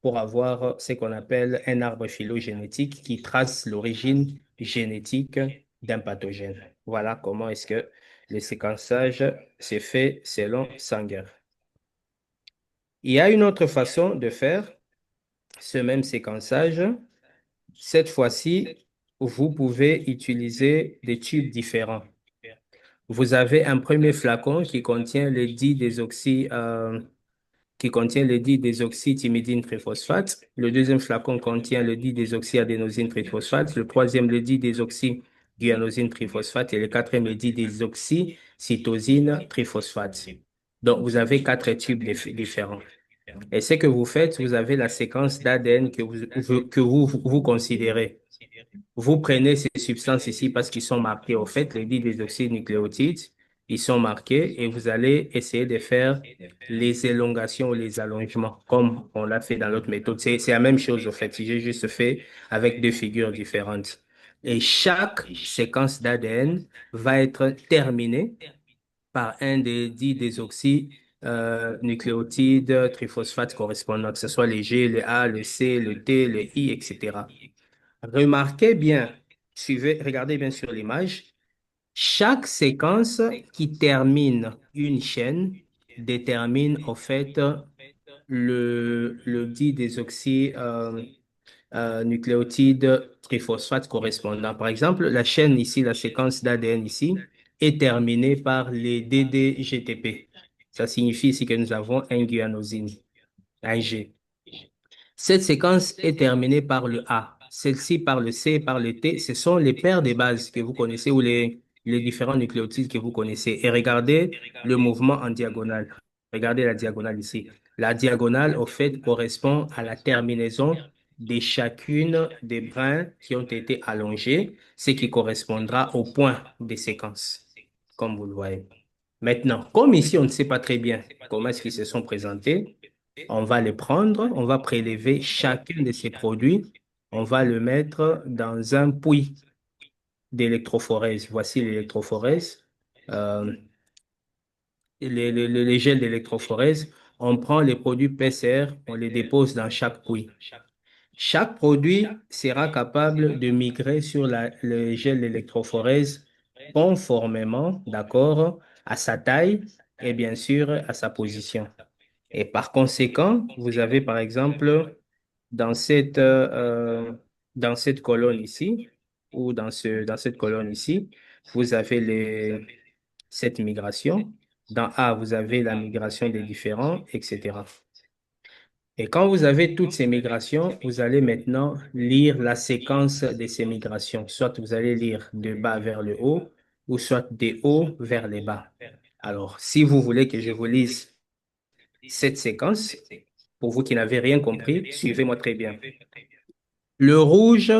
pour avoir ce qu'on appelle un arbre phylogénétique qui trace l'origine génétique d'un pathogène. Voilà comment est-ce que le séquençage s'est fait selon Sanger. Il y a une autre façon de faire ce même séquençage. Cette fois-ci, vous pouvez utiliser des tubes différents. Vous avez un premier flacon qui contient les 10 qui contient le didésoxythymidine triphosphate. Le deuxième flacon contient le didésoxyadénosine triphosphate. Le troisième, le didésoxyguanosine triphosphate. Et le quatrième, le didésoxycytosine triphosphate. Donc, vous avez quatre tubes différents. Et ce que vous faites, vous avez la séquence d'ADN que vous considérez. Vous prenez ces substances ici parce qu'ils sont marqués, au fait, les didésoxynucléotides, ils sont marqués et vous allez essayer de faire les élongations ou les allongements comme on l'a fait dans l'autre méthode. C'est la même chose, au fait. J'ai juste fait avec deux figures différentes. Et chaque séquence d'ADN va être terminée par un des dix nucléotides triphosphate correspondants, que ce soit les G, le A, le C, le T, le I, etc. Remarquez bien, regardez bien sur l'image, chaque séquence qui termine une chaîne détermine en fait le didésoxy nucléotide triphosphate correspondant. Par exemple, la chaîne ici, la séquence d'ADN ici, est terminée par les DDGTP. Ça signifie ici que nous avons un guanosine, un G. Cette séquence est terminée par le A. Celle-ci par le C, par le T. Ce sont les paires de bases que vous connaissez ou les différents nucléotides que vous connaissez et regardez le mouvement en diagonale. Regardez la diagonale ici. La diagonale, au fait, correspond à la terminaison de chacune des brins qui ont été allongés, ce qui correspondra au point de séquence, comme vous le voyez. Maintenant, comme ici, on ne sait pas très bien comment est-ce qu'ils se sont présentés, on va les prendre, on va prélever chacun de ces produits, on va le mettre dans un puits d'électrophorèse. Voici l'électrophorèse. Euh, les gels d'électrophorèse, on prend les produits PCR, on les dépose dans chaque puits. Chaque produit sera capable de migrer sur le gel d'électrophorèse conformément, d'accord, à sa taille et bien sûr à sa position. Et par conséquent, vous avez par exemple dans dans cette colonne ici, ou dans cette colonne ici, vous avez cette migration. Dans A, vous avez la migration des différents, etc. Et quand vous avez toutes ces migrations, vous allez maintenant lire la séquence de ces migrations. Soit vous allez lire de bas vers le haut, ou soit des hauts vers les bas. Alors, si vous voulez que je vous lise cette séquence, pour vous qui n'avez rien compris, suivez-moi très bien. Le rouge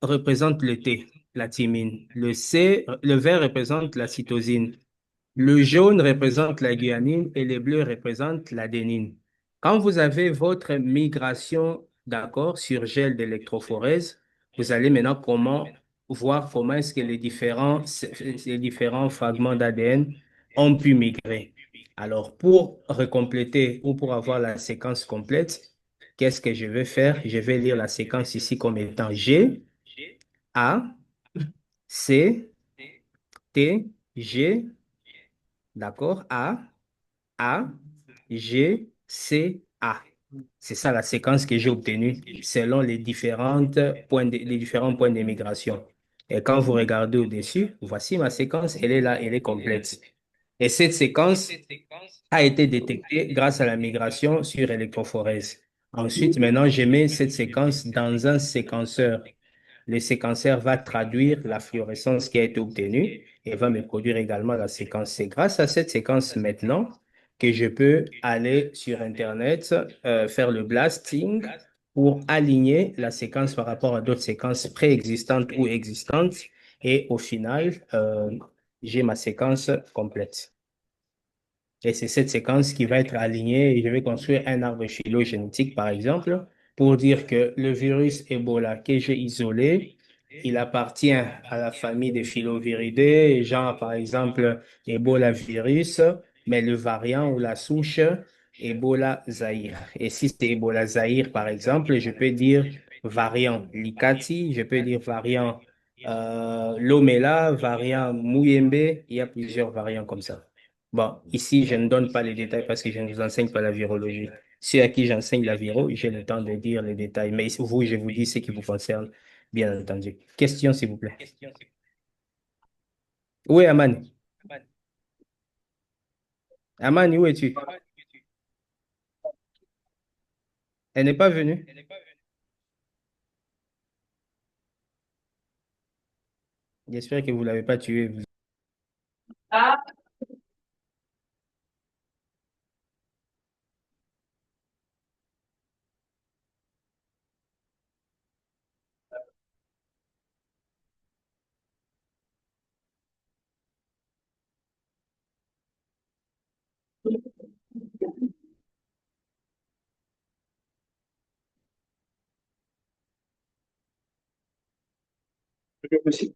représente le T, la thymine. Le vert représente la cytosine. Le jaune représente la guanine et le bleu représente l'adénine. Quand vous avez votre migration, d'accord, sur gel d'électrophorèse, vous allez maintenant voir comment est-ce que les différents fragments d'ADN ont pu migrer. Alors, pour recompléter ou pour avoir la séquence complète, qu'est-ce que je vais faire? Je vais lire la séquence ici comme étant G, A, C, T, G, d'accord, A, G, C, A. C'est ça la séquence que j'ai obtenue selon les différents points d'émigration. Et quand vous regardez au-dessus, voici ma séquence, elle est là, elle est complète. Et cette séquence a été détectée grâce à la migration sur électrophorèse. Ensuite, maintenant, je mets cette séquence dans un séquenceur. Le séquenceur va traduire la fluorescence qui a été obtenue et va me produire également la séquence. C'est grâce à cette séquence maintenant que je peux aller sur Internet, faire le blasting pour aligner la séquence par rapport à d'autres séquences préexistantes ou existantes. Et au final, j'ai ma séquence complète. Et c'est cette séquence qui va être alignée et je vais construire un arbre phylogénétique, par exemple, pour dire que le virus Ebola que j'ai isolé, il appartient à la famille des filoviridés, genre, par exemple, Ebola virus, mais le variant ou la souche, Ebola Zaïre. Et si c'est Ebola Zaïre, par exemple, je peux dire variant Likati, je peux dire variant Lomela, variant Muyembe, il y a plusieurs variants comme ça. Bon, ici, je ne donne pas les détails parce que je ne vous enseigne pas la virologie. Ceux à qui j'enseigne la viro, j'ai le temps de dire les détails. Mais vous, je vous dis ce qui vous concerne, bien entendu. Question, s'il vous plaît. Où est Amani? Amani, où es-tu? Elle n'est pas venue. J'espère que vous ne l'avez pas tuée. Monsieur,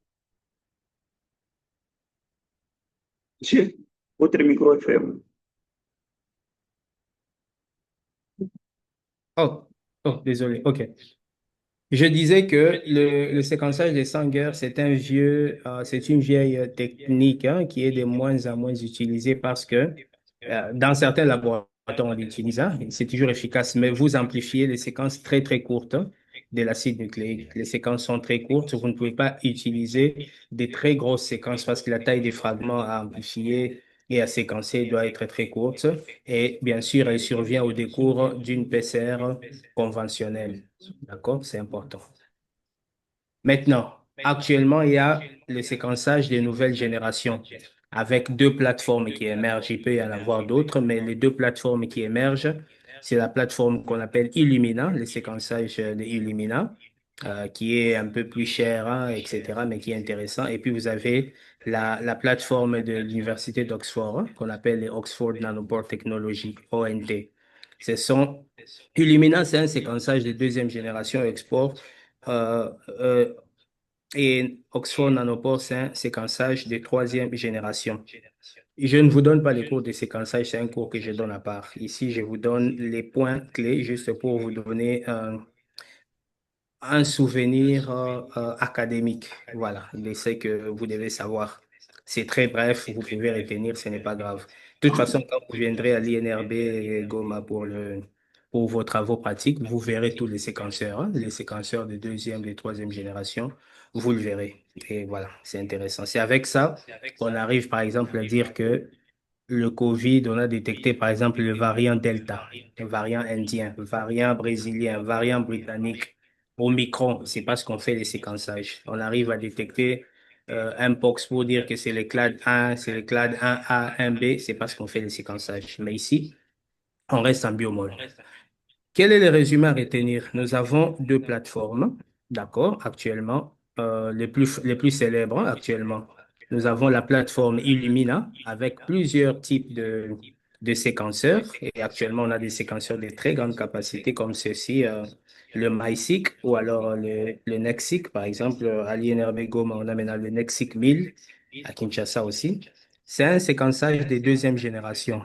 monsieur, votre micro est ferme. Oh, oh, désolé. OK. Je disais que le séquençage des Sanger, c'est une vieille technique hein, qui est de moins en moins utilisée parce que dans certains laboratoires, on l'utilise, hein, c'est toujours efficace, mais vous amplifiez les séquences très très courtes hein, de l'acide nucléique. Les séquences sont très courtes, vous ne pouvez pas utiliser des très grosses séquences parce que la taille des fragments à amplifier et à séquencer doit être très courte. Et bien sûr, elle survient au décours d'une PCR conventionnelle. D'accord? C'est important. Maintenant, Actuellement, il y a le séquençage des nouvelles générations avec deux plateformes qui émergent. Il peut y en avoir d'autres, mais les deux plateformes qui émergent, c'est la plateforme qu'on appelle Illumina, le séquençage de Illumina, qui est un peu plus cher, hein, etc., mais qui est intéressant. Et puis, vous avez la plateforme de l'Université d'Oxford, hein, qu'on appelle les Oxford Nanopore Technology, ONT. Ce sont Illumina, c'est un séquençage de deuxième génération export. Euh, euh, et Oxford Nanopore, c'est un séquençage de troisième génération. Je ne vous donne pas les cours de séquençage, c'est un cours que je donne à part. Ici, je vous donne les points clés juste pour vous donner un souvenir académique. Voilà, je sais que vous devez savoir. C'est très bref, vous pouvez retenir, ce n'est pas grave. De toute façon, quand vous viendrez à l'INRB Goma pour vos travaux pratiques, vous verrez tous les séquenceurs, hein, les séquenceurs de deuxième, de troisième génération, vous le verrez. Et voilà, c'est intéressant. C'est avec ça qu'on arrive, par exemple, à dire que le Covid, on a détecté par exemple le variant Delta, le variant indien, le variant brésilien, le variant britannique, Omicron. C'est parce qu'on fait les séquençages. On arrive à détecter un pox pour dire que c'est le clade 1, c'est le clade 1A, 1B, c'est parce qu'on fait les séquençages. Mais ici, on reste en biomol. Quel est le résumé à retenir? Nous avons deux plateformes, d'accord, actuellement, les plus célèbres hein, actuellement. Nous avons la plateforme Illumina avec plusieurs types de séquenceurs. Et actuellement, on a des séquenceurs de très grande capacité comme ceci, le MySeq ou alors le NextSeq, par exemple, à l'INRB Goma, on a maintenant le NextSeq 1000 à Kinshasa aussi. C'est un séquençage de deuxième génération.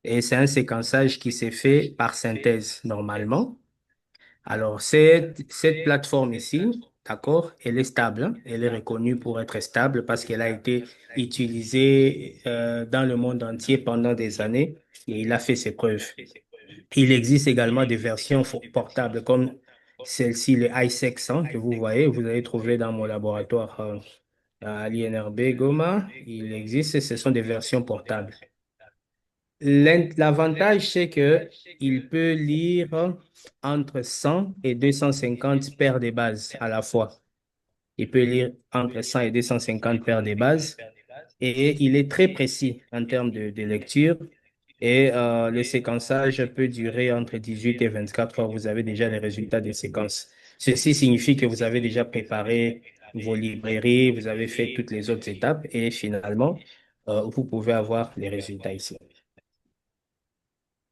Et c'est un séquençage qui s'est fait par synthèse normalement. Alors, cette plateforme ici, d'accord, elle est stable, hein. Elle est reconnue pour être stable parce qu'elle a été utilisée dans le monde entier pendant des années et il a fait ses preuves. Il existe également des versions portables comme celle-ci, le iSeq 100 que vous voyez, vous allez trouver dans mon laboratoire à l'INRB Goma. Il existe, ce sont des versions portables. L'avantage, c'est que il peut lire entre 100 et 250 paires de bases à la fois. Il peut lire entre 100 et 250 paires de bases et il est très précis en termes de lecture. Et le séquençage peut durer entre 18 et 24 heures. Vous avez déjà les résultats des séquences. Ceci signifie que vous avez déjà préparé vos librairies, vous avez fait toutes les autres étapes et finalement, vous pouvez avoir les résultats ici.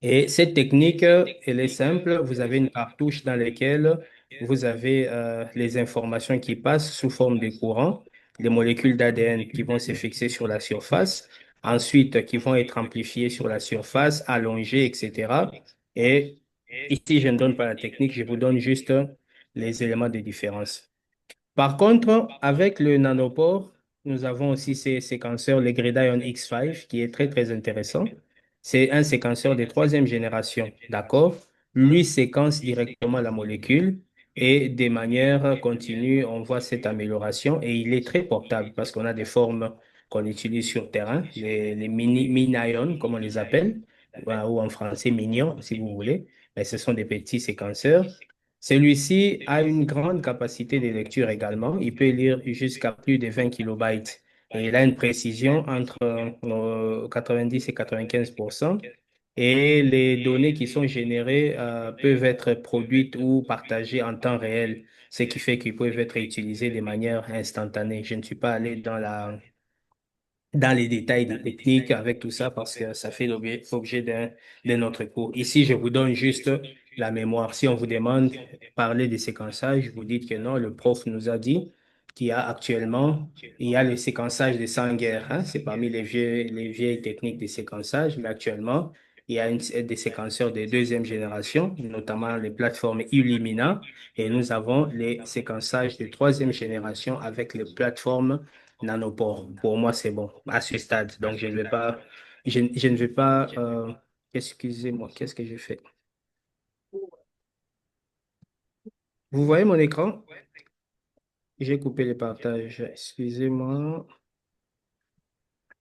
Et cette technique, elle est simple. Vous avez une cartouche dans laquelle vous avez les informations qui passent sous forme de courant, les molécules d'ADN qui vont se fixer sur la surface, ensuite qui vont être amplifiées sur la surface, allongées, etc. Et ici, je ne donne pas la technique, je vous donne juste les éléments de différence. Par contre, avec le nanopore, nous avons aussi ces séquenceurs, le Gridiron X5, qui est très, très intéressant. C'est un séquenceur de troisième génération, d'accord? Lui séquence directement la molécule et de manière continue, on voit cette amélioration et il est très portable parce qu'on a des formes qu'on utilise sur terrain, les mini-ions, comme on les appelle, ou en français minions, si vous voulez. Mais ce sont des petits séquenceurs. Celui-ci a une grande capacité de lecture également. Il peut lire jusqu'à plus de 20 kilobytes. Et il a une précision entre 90 et 95%. Et les données qui sont générées peuvent être produites ou partagées en temps réel, ce qui fait qu'ils peuvent être utilisés de manière instantanée. Je ne suis pas allé dans les détails de technique avec tout ça parce que ça fait l'objet d'un autre cours. Ici, je vous donne juste la mémoire. Si on vous demande de parler de séquençage, vous dites que non, le prof nous a dit qu'il y a actuellement, il y a le séquençage de Sanger, hein, c'est parmi les vieilles techniques de séquençage, mais actuellement, il y a des séquenceurs de deuxième génération, notamment les plateformes Illumina, et nous avons les séquençages de troisième génération avec les plateformes nanopore. Pour moi, c'est bon à ce stade. Donc, je ne vais pas, excusez-moi, qu'est-ce que j'ai fait? Vous voyez mon écran? J'ai coupé le partage. Excusez-moi.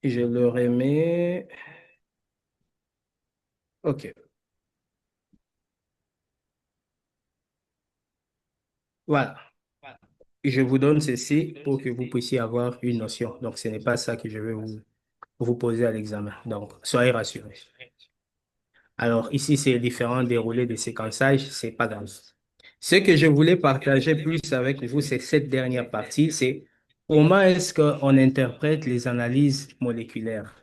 Je le remets. OK. Voilà. je vous donne ceci pour que vous puissiez avoir une notion. Donc, ce n'est pas ça que je vais vous poser à l'examen. Donc, soyez rassurés. Alors, ici, c'est différent déroulé de séquençage, c'est pas grave. Ce que je voulais partager plus avec vous, c'est cette dernière partie, c'est comment est-ce qu'on interprète les analyses moléculaires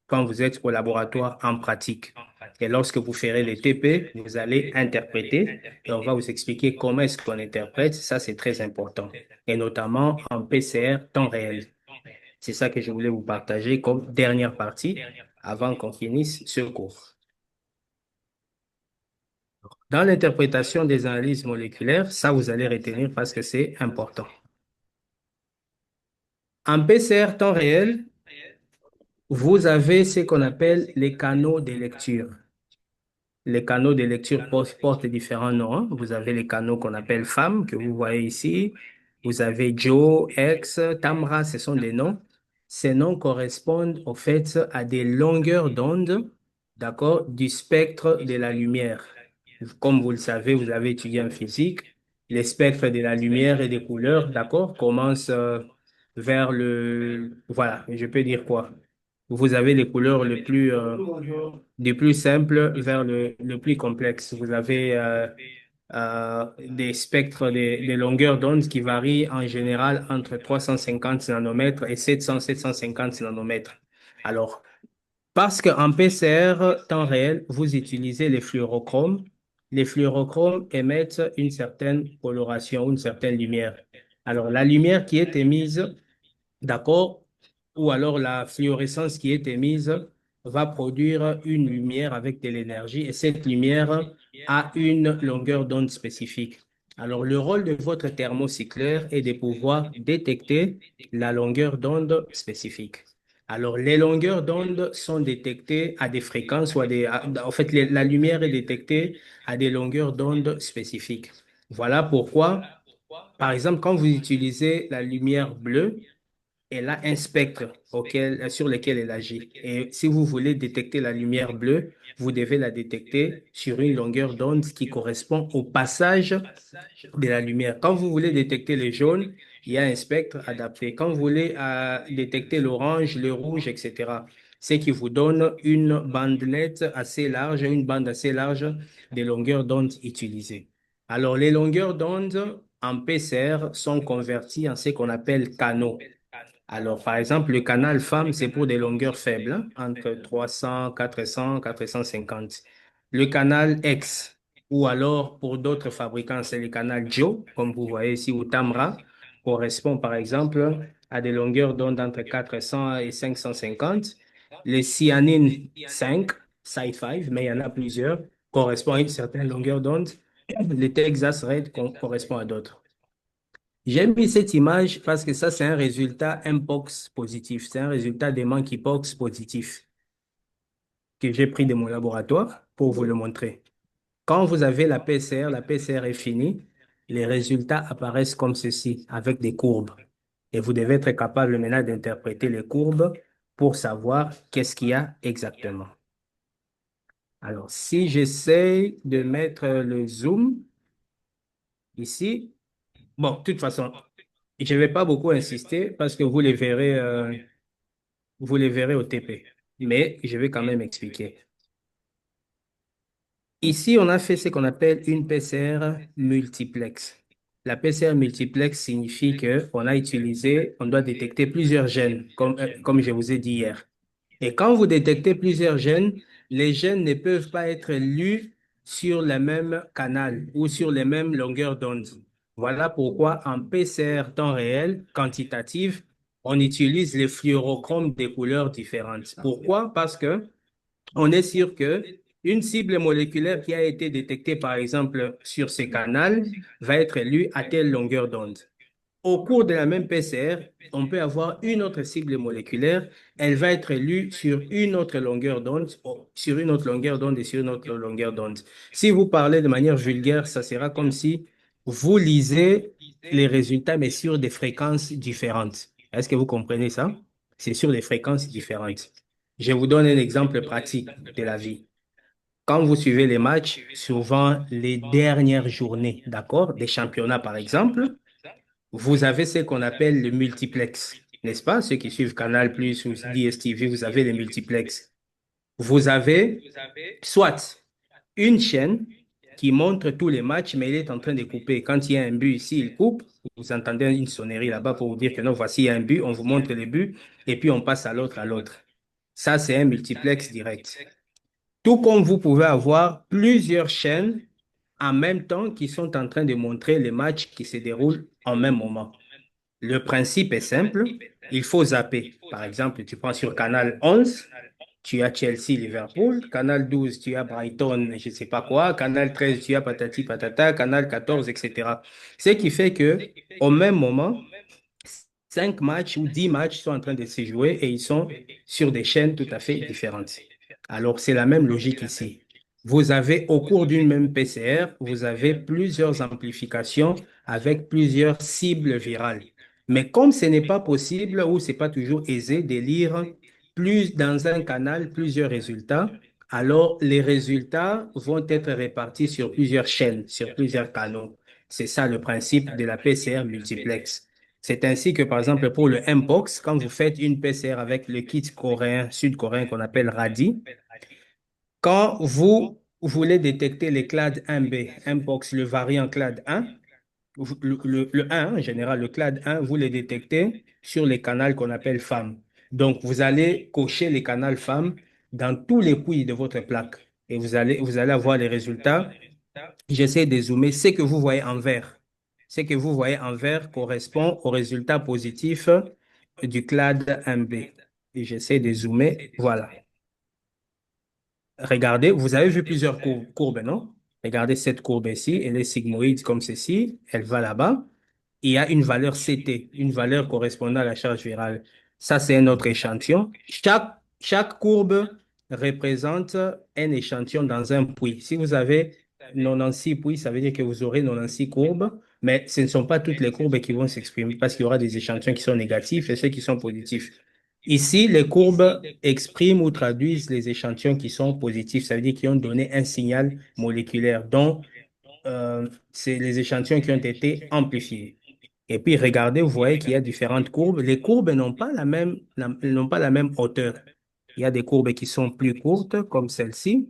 quand vous êtes au laboratoire en pratique. Et lorsque vous ferez les TP, vous allez interpréter et on va vous expliquer comment est-ce qu'on interprète. Ça, c'est très important. Et notamment en PCR temps réel. C'est ça que je voulais vous partager comme dernière partie avant qu'on finisse ce cours. Dans l'interprétation des analyses moléculaires, ça vous allez retenir parce que c'est important. En PCR temps réel, vous avez ce qu'on appelle les canaux de lecture. Les canaux de lecture portent différents noms, hein. Vous avez les canaux qu'on appelle FAM, que vous voyez ici. Vous avez Joe, X, Tamra, ce sont des noms. Ces noms correspondent au fait à des longueurs d'onde, d'accord, du spectre de la lumière. Comme vous le savez, vous avez étudié en physique, les spectres de la lumière et des couleurs, d'accord, commencent vers voilà, je peux dire quoi? Vous avez les couleurs du plus simple vers le plus complexe. Vous avez des spectres des longueurs d'onde qui varient en général entre 350 nanomètres et 750 nanomètres. Alors, parce qu'en PCR temps réel, vous utilisez les fluorochromes. Les fluorochromes émettent une certaine coloration, une certaine lumière. Alors, la lumière qui est émise, d'accord? Ou alors la fluorescence qui est émise va produire une lumière avec de l'énergie et cette lumière a une longueur d'onde spécifique. Alors, le rôle de votre thermocycleur est de pouvoir détecter la longueur d'onde spécifique. Alors, les longueurs d'onde sont détectées à des fréquences ou en fait, la lumière est détectée à des longueurs d'onde spécifiques. Voilà pourquoi, par exemple, quand vous utilisez la lumière bleue, elle a un spectre sur lequel elle agit. Et si vous voulez détecter la lumière bleue, vous devez la détecter sur une longueur d'onde qui correspond au passage de la lumière. Quand vous voulez détecter le jaune, il y a un spectre adapté. Quand vous voulez détecter l'orange, le rouge, etc., c'est qui vous donne une bandelette assez large, une bande assez large des longueurs d'onde utilisées. Alors, les longueurs d'onde en PCR sont converties en ce qu'on appelle canaux. Alors, par exemple, le canal femme, c'est pour des longueurs faibles, hein, entre 300, 400, 450. Le canal X, ou alors pour d'autres fabricants, c'est le canal Joe, comme vous voyez ici, ou Tamra, correspond par exemple à des longueurs d'onde entre 400 et 550. Le cyanine 5, Sci5, mais il y en a plusieurs, correspond à une certaine longueur d'onde. Le Texas Red correspond à d'autres. J'ai mis cette image parce que ça, c'est un résultat Mpox positif. C'est un résultat des monkeypox positif que j'ai pris de mon laboratoire pour vous le montrer. Quand vous avez la PCR est finie, les résultats apparaissent comme ceci, avec des courbes. Et vous devez être capable maintenant d'interpréter les courbes pour savoir qu'est-ce qu'il y a exactement. Alors, si j'essaie de mettre le zoom ici, bon, de toute façon, je ne vais pas beaucoup insister parce que vous les verrez au TP. Mais je vais quand même expliquer. Ici, on a fait ce qu'on appelle une PCR multiplex. La PCR multiplex signifie on doit détecter plusieurs gènes, comme je vous ai dit hier. Et quand vous détectez plusieurs gènes, les gènes ne peuvent pas être lus sur le même canal ou sur les mêmes longueurs d'onde. Voilà pourquoi en PCR temps réel, quantitative, on utilise les fluorochromes des couleurs différentes. Pourquoi? Parce que on est sûr que une cible moléculaire qui a été détectée, par exemple, sur ce canal, va être lue à telle longueur d'onde. Au cours de la même PCR, on peut avoir une autre cible moléculaire. Elle va être lue sur une autre longueur d'onde, sur une autre longueur d'onde et sur une autre longueur d'onde. Si vous parlez de manière vulgaire, ça sera comme si vous lisez les résultats, mais sur des fréquences différentes. Est-ce que vous comprenez ça? C'est sur des fréquences différentes. Je vous donne un exemple pratique de la vie. Quand vous suivez les matchs, souvent les dernières journées, d'accord, des championnats par exemple, vous avez ce qu'on appelle le multiplex, n'est-ce pas? Ceux qui suivent Canal+ ou DSTV, vous avez les multiplex. Vous avez soit une chaîne qui montre tous les matchs, mais il est en train de couper. Quand il y a un but ici, il coupe. Vous entendez une sonnerie là-bas pour vous dire que non, voici un but, on vous montre les buts, et puis on passe à l'autre, à l'autre. Ça, c'est un multiplex direct. Tout comme vous pouvez avoir plusieurs chaînes en même temps qui sont en train de montrer les matchs qui se déroulent en même moment. Le principe est simple, il faut zapper. Par exemple, tu prends sur Canal 11, tu as Chelsea-Liverpool, Canal 12, tu as Brighton, je ne sais pas quoi, Canal 13, tu as patati patata, Canal 14, etc. Ce qui fait que au même moment, 5 matchs ou 10 matchs sont en train de se jouer et ils sont sur des chaînes tout à fait différentes. Alors, c'est la même logique ici. Vous avez, au cours d'une même PCR, vous avez plusieurs amplifications avec plusieurs cibles virales. Mais comme ce n'est pas possible ou ce n'est pas toujours aisé de lire plus dans un canal plusieurs résultats, alors les résultats vont être répartis sur plusieurs chaînes, sur plusieurs canaux. C'est ça le principe de la PCR multiplex. C'est ainsi que, par exemple, pour le Mpox, quand vous faites une PCR avec le kit coréen, sud-coréen qu'on appelle RADI, quand vous voulez détecter les clades 1B, Mpox, le variant clade 1, le 1 en général, le clade 1, vous le détectez sur les canaux qu'on appelle femmes. Donc, vous allez cocher les canaux femmes dans tous les puits de votre plaque et vous allez avoir les résultats. J'essaie de zoomer. Ce que vous voyez en vert, ce que vous voyez en vert correspond au résultat positif du clade 1B. Et j'essaie de zoomer. Voilà. Regardez, vous avez vu plusieurs courbes, non? Regardez cette courbe ici, elle est sigmoïde comme ceci, elle va là-bas. Il y a une valeur CT, une valeur correspondant à la charge virale. Ça, c'est un autre échantillon. Chaque courbe représente un échantillon dans un puits. Si vous avez 96 puits, ça veut dire que vous aurez 96 courbes, mais ce ne sont pas toutes les courbes qui vont s'exprimer parce qu'il y aura des échantillons qui sont négatifs et ceux qui sont positifs. Ici, les courbes expriment ou traduisent les échantillons qui sont positifs, ça veut dire qu'ils ont donné un signal moléculaire, dont c'est les échantillons qui ont été amplifiés. Et puis, regardez, vous voyez qu'il y a différentes courbes. Les courbes n'ont pas la même hauteur. Il y a des courbes qui sont plus courtes, comme celle-ci,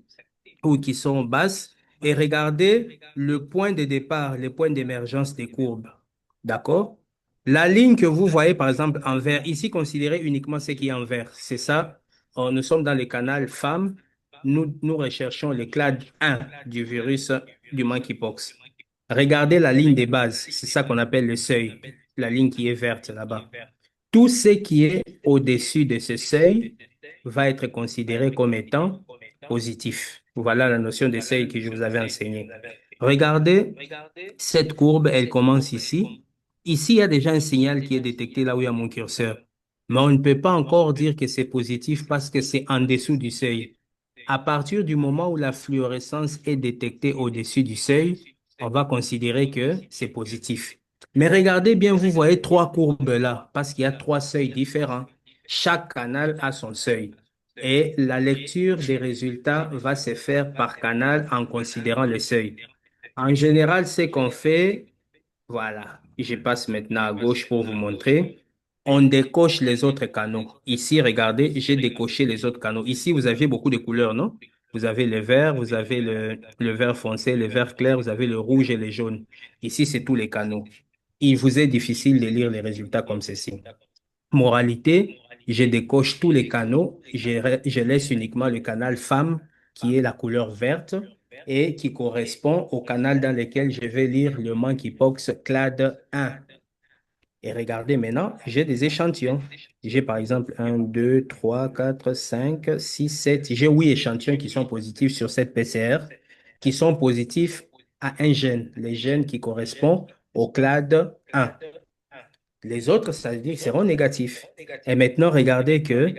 ou qui sont basses. Et regardez le point de départ, le point d'émergence des courbes. D'accord? La ligne que vous voyez, par exemple, en vert, ici, considérez uniquement ce qui est en vert. C'est ça. Nous sommes dans le canal femmes. Nous recherchons le clade 1 du virus du monkeypox. Regardez la ligne des bases. C'est ça qu'on appelle le seuil. La ligne qui est verte là-bas. Tout ce qui est au-dessus de ce seuil va être considéré comme étant positif. Voilà la notion de seuil que je vous avais enseignée. Regardez, cette courbe, elle commence ici. Ici, il y a déjà un signal qui est détecté là où il y a mon curseur. Mais on ne peut pas encore dire que c'est positif parce que c'est en dessous du seuil. À partir du moment où la fluorescence est détectée au-dessus du seuil, on va considérer que c'est positif. Mais regardez bien, vous voyez trois courbes là, parce qu'il y a trois seuils différents. Chaque canal a son seuil. Et la lecture des résultats va se faire par canal en considérant le seuil. En général, ce qu'on fait, voilà, je passe maintenant à gauche pour vous montrer. On décoche les autres canaux. Ici, regardez, j'ai décoché les autres canaux. Ici, vous avez beaucoup de couleurs, non? Vous avez le vert, vous avez le vert foncé, le vert clair, vous avez le rouge et le jaune. Ici, c'est tous les canaux. Il vous est difficile de lire les résultats comme ceci. Moralité, je décoche tous les canaux, je laisse uniquement le canal femme qui est la couleur verte et qui correspond au canal dans lequel je vais lire le monkeypox clade 1. Et regardez maintenant, j'ai des échantillons. J'ai par exemple 1, 2, 3, 4, 5, 6, 7. J'ai 8 échantillons qui sont positifs sur cette PCR, qui sont positifs à un gène, les gènes qui correspondent au clade 1. Les autres, ça veut dire qu'ils seront négatifs. Et maintenant, regardez que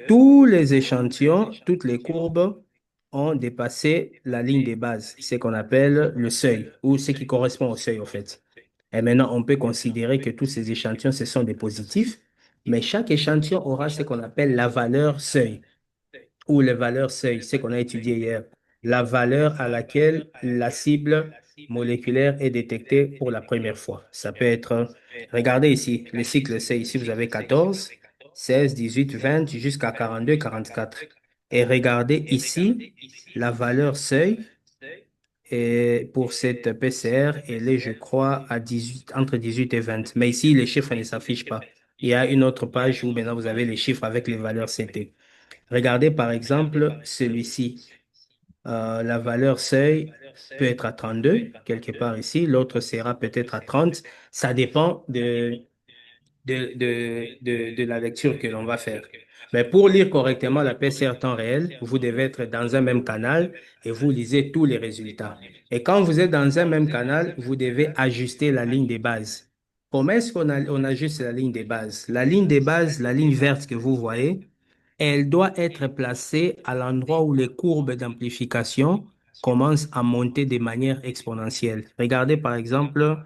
tous les échantillons, toutes les courbes ont dépassé la ligne de base, ce qu'on appelle le seuil, ou ce qui correspond au seuil, en fait. Et maintenant, on peut considérer que tous ces échantillons, ce sont des positifs, mais chaque échantillon aura ce qu'on appelle la valeur seuil, ou les valeurs seuil, ce qu'on a étudié hier. La valeur à laquelle la cible moléculaire est détecté pour la première fois. Ça peut être, regardez ici, le cycle C, ici vous avez 14, 16, 18, 20 jusqu'à 42, 44. Et regardez ici, la valeur seuil et pour cette PCR, elle est, je crois, à 18, entre 18 et 20. Mais ici, les chiffres ne s'affichent pas. Il y a une autre page où maintenant vous avez les chiffres avec les valeurs CT. Regardez par exemple celui-ci. La valeur seuil peut être à 32, quelque part ici. L'autre sera peut-être à 30. Ça dépend de la lecture que l'on va faire. Mais pour lire correctement la PCR temps réel, vous devez être dans un même canal et vous lisez tous les résultats. Et quand vous êtes dans un même canal, vous devez ajuster la ligne des bases. Comment est-ce on ajuste la ligne des bases? La ligne des bases, la ligne verte que vous voyez, elle doit être placée à l'endroit où les courbes d'amplification commencent à monter de manière exponentielle. Regardez par exemple,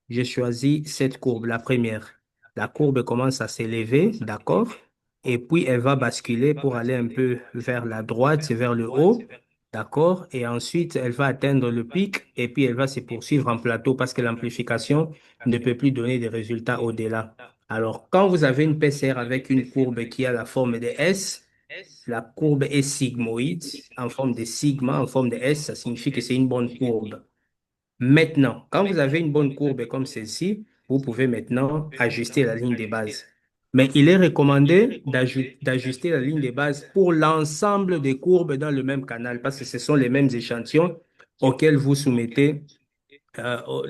j'ai choisi cette courbe, la première. La courbe commence à s'élever, d'accord? Et puis elle va basculer pour aller un peu vers la droite, vers le haut, d'accord? Et ensuite, elle va atteindre le pic et puis elle va se poursuivre en plateau parce que l'amplification ne peut plus donner des résultats au-delà. Alors, quand vous avez une PCR avec une courbe qui a la forme de S, la courbe est sigmoïde, en forme de sigma, en forme de S, ça signifie que c'est une bonne courbe. Maintenant, quand vous avez une bonne courbe comme celle-ci, vous pouvez maintenant ajuster la ligne des bases. Mais il est recommandé d'ajuster la ligne des bases pour l'ensemble des courbes dans le même canal parce que ce sont les mêmes échantillons auxquels vous soumettez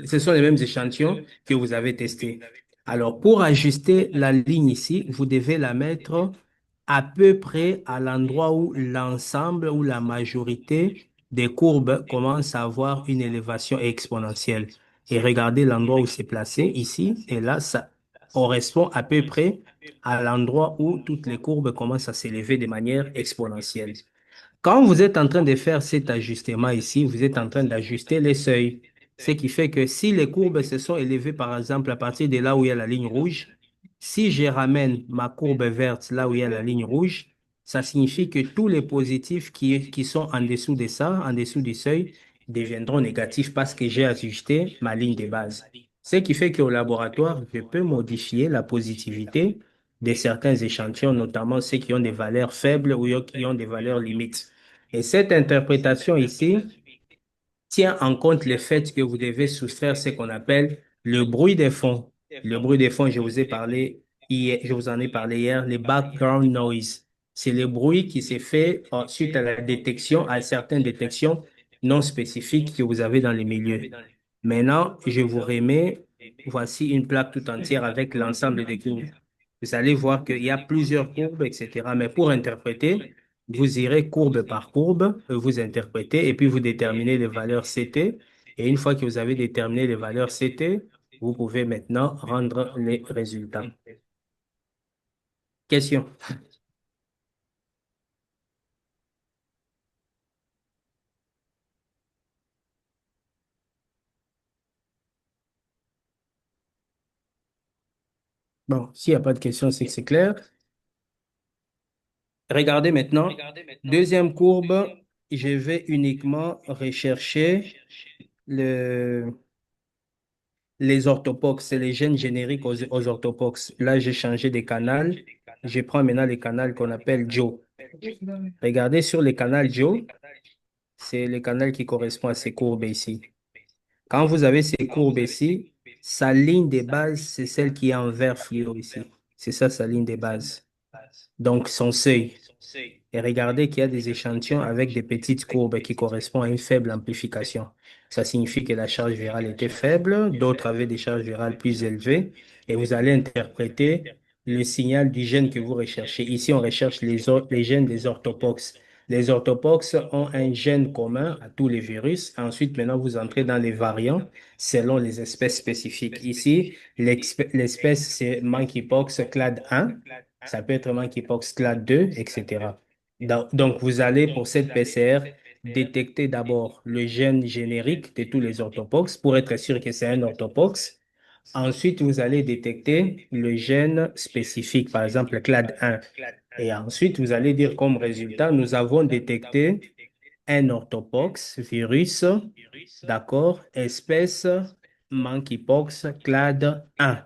ce sont les mêmes échantillons que vous avez testés. Alors, pour ajuster la ligne ici, vous devez la mettre à peu près à l'endroit où l'ensemble ou la majorité des courbes commencent à avoir une élévation exponentielle. Et regardez l'endroit où c'est placé ici, et là, ça correspond à peu près à l'endroit où toutes les courbes commencent à s'élever de manière exponentielle. Quand vous êtes en train de faire cet ajustement ici, vous êtes en train d'ajuster les seuils. Ce qui fait que si les courbes se sont élevées, par exemple, à partir de là où il y a la ligne rouge, si je ramène ma courbe verte là où il y a la ligne rouge, ça signifie que tous les positifs qui sont en dessous de ça, en dessous du seuil, deviendront négatifs parce que j'ai ajusté ma ligne de base. Ce qui fait qu'au laboratoire, je peux modifier la positivité de certains échantillons, notamment ceux qui ont des valeurs faibles ou qui ont des valeurs limites. Et cette interprétation ici tient en compte le fait que vous devez soustraire ce qu'on appelle le bruit des fonds. Le bruit des fonds, je vous ai parlé hier, je vous en ai parlé hier, les background noise. C'est le bruit qui s'est fait suite à la détection, à certaines détections non spécifiques que vous avez dans les milieux. Maintenant, je vous remets, voici une plaque tout entière avec l'ensemble des courbes. Vous allez voir qu'il y a plusieurs courbes, etc. Mais pour interpréter, vous irez courbe par courbe, vous interprétez et puis vous déterminez les valeurs CT. Et une fois que vous avez déterminé les valeurs CT, vous pouvez maintenant rendre les résultats. Question. Bon, s'il n'y a pas de question, c'est que c'est clair. Regardez maintenant. Deuxième courbe, je vais uniquement rechercher le, les orthopox, c'est les gènes génériques aux orthopox. Là, j'ai changé de canal. Je prends maintenant le canal qu'on appelle Joe. Regardez sur le canal Joe, c'est le canal qui correspond à ces courbes ici. Quand vous avez ces courbes ici, sa ligne de base, c'est celle qui est en vert fluo ici. C'est ça sa ligne de base. Donc, son seuil. Et regardez qu'il y a des échantillons avec des petites courbes qui correspondent à une faible amplification. Ça signifie que la charge virale était faible, d'autres avaient des charges virales plus élevées, et vous allez interpréter le signal du gène que vous recherchez. Ici, on recherche les gènes des orthopox. Les orthopox ont un gène commun à tous les virus. Ensuite, maintenant, vous entrez dans les variants selon les espèces spécifiques. Ici, l'espèce, c'est Monkeypox clade 1. Ça peut être Monkeypox clade 2, etc. Donc, vous allez, pour cette PCR, détecter d'abord le gène générique de tous les orthopox pour être sûr que c'est un orthopox. Ensuite, vous allez détecter le gène spécifique, par exemple le clade 1. Et ensuite, vous allez dire comme résultat, nous avons détecté un orthopox virus, d'accord, espèce monkeypox clade 1.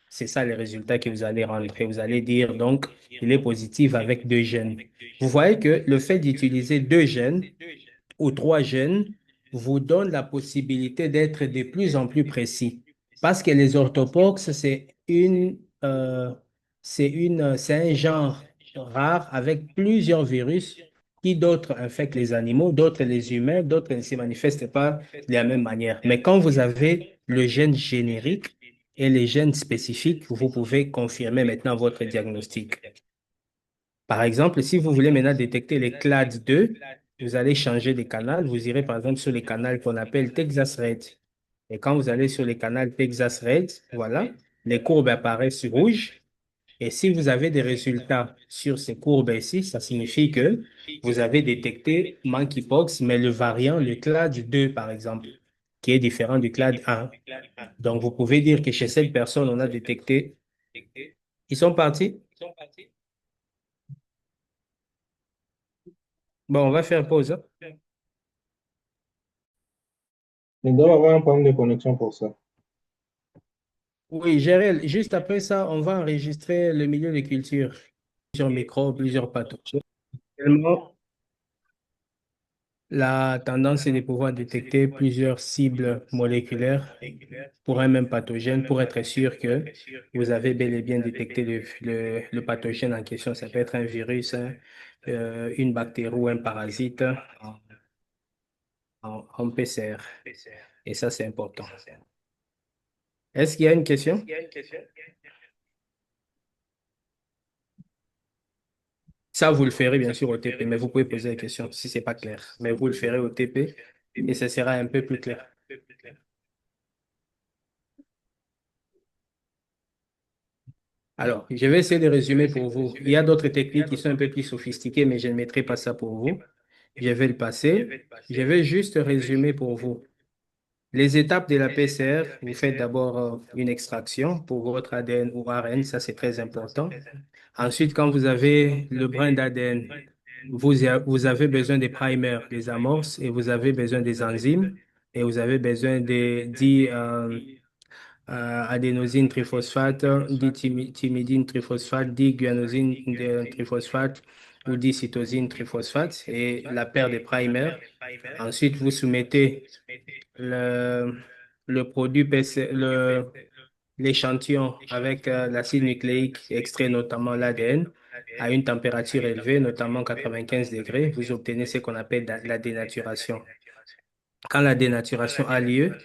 C'est ça les résultats que vous allez rendre. Et vous allez dire donc, il est positif avec deux gènes. Vous voyez que le fait d'utiliser deux gènes ou trois gènes vous donne la possibilité d'être de plus en plus précis. Parce que les orthopox, c'est un genre rare avec plusieurs virus qui d'autres infectent les animaux, d'autres les humains, d'autres ne se manifestent pas de la même manière. Mais quand vous avez le gène générique et les gènes spécifiques, vous pouvez confirmer maintenant votre diagnostic. Par exemple, si vous voulez maintenant détecter les CLAD2, vous allez changer de canal. Vous irez par exemple sur les canaux qu'on appelle Texas Red. Et quand vous allez sur les canaux Texas Red, voilà, les courbes apparaissent rouges. Et si vous avez des résultats sur ces courbes ici, ça signifie que vous avez détecté monkeypox, mais le variant, le CLAD2 par exemple, qui est différent du CLAD1. Donc, vous pouvez dire que chez cette personne, on a détecté. Ils sont partis? Bon, on va faire pause, hein. Il doit avoir un problème de connexion pour ça. Oui, Gérel, juste après ça, on va enregistrer le milieu de culture. Plusieurs microbes, plusieurs pathogènes. Tellement, la tendance est de pouvoir détecter plusieurs cibles moléculaires pour un même pathogène pour être sûr que vous avez bel et bien détecté le pathogène en question. Ça peut être un virus, hein, une bactérie ou un parasite en PCR. Et ça, c'est important. Est-ce qu'il y a une question? Ça, vous le ferez bien sûr au TP, mais vous pouvez poser la question si c'est pas clair. Mais vous le ferez au TP et ce sera un peu plus clair. Alors, je vais essayer de résumer pour vous. Il y a d'autres techniques qui sont un peu plus sophistiquées, mais je ne mettrai pas ça pour vous. Je vais le passer. Je vais juste résumer pour vous. Les étapes de la PCR, vous faites d'abord une extraction pour votre ADN ou ARN, ça c'est très important. Ensuite, quand vous avez le brin d'ADN, vous avez besoin des primers, des amorces, et vous avez besoin des enzymes, et vous avez besoin des adénosine triphosphate, thymidine triphosphate, guanosine triphosphate ou cytosine triphosphate, et la paire des primers. Ensuite, vous soumettez le, le produit PC, l'échantillon avec l'acide nucléique extrait notamment l'ADN à une température élevée, notamment 95 degrés, vous obtenez ce qu'on appelle la dénaturation. Quand la dénaturation a lieu,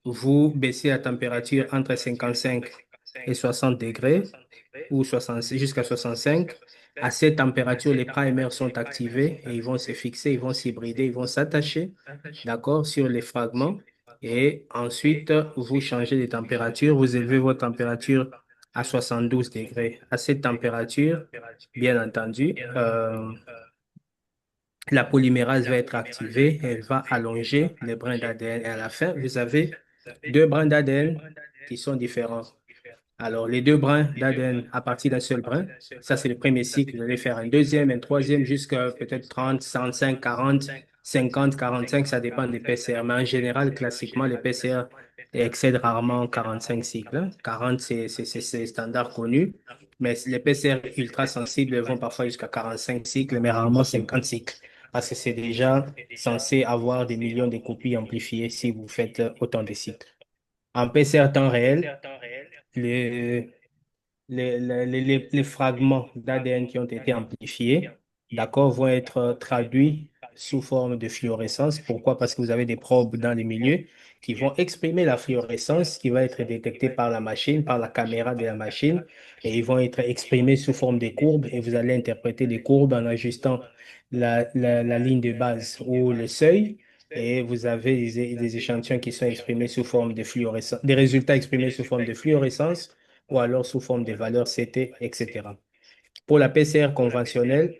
vous baissez la température entre 55 et 60 degrés ou 66 jusqu'à 65. À cette température, les primers sont activés et ils vont se fixer, ils vont s'hybrider, ils vont s'attacher, d'accord, sur les fragments. Et ensuite, vous changez de température, vous élevez votre température à 72 degrés. À cette température, bien entendu, la polymérase va être activée, elle va allonger les brins d'ADN et à la fin, vous avez deux brins d'ADN qui sont différents. Alors, les deux brins d'ADN à partir d'un seul brin, ça c'est le premier cycle. Vous allez faire un deuxième, un troisième, jusqu'à peut-être 30, 35, 40, 50, 45, ça dépend des PCR. Mais en général, classiquement, les PCR excèdent rarement 45 cycles, hein. 40, c'est standard connu. Mais les PCR ultra sensibles vont parfois jusqu'à 45 cycles, mais rarement 50 cycles. Parce que c'est déjà censé avoir des millions de copies amplifiées si vous faites autant de cycles. En PCR temps réel, les, les fragments d'ADN qui ont été amplifiés, d'accord, vont être traduits sous forme de fluorescence. Pourquoi? Parce que vous avez des probes dans les milieux qui vont exprimer la fluorescence qui va être détectée par la machine, par la caméra de la machine, et ils vont être exprimés sous forme de courbes et vous allez interpréter les courbes en ajustant la ligne de base ou le seuil. Et vous avez des échantillons qui sont exprimés sous forme de fluorescence, des résultats exprimés sous forme de fluorescence ou alors sous forme de valeurs CT, etc. Pour la PCR conventionnelle,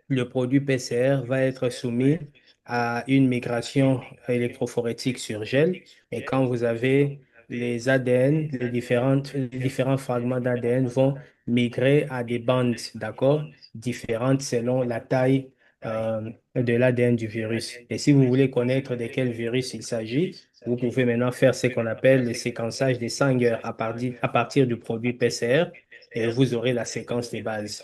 le produit PCR va être soumis à une migration électrophorétique sur gel. Et quand vous avez les ADN, les différents fragments d'ADN vont migrer à des bandes, d'accord, différentes selon la taille de l'ADN du virus. Et si vous voulez connaître de quel virus il s'agit, vous pouvez maintenant faire ce qu'on appelle le séquençage des 100 heures à partir du produit PCR et vous aurez la séquence de base.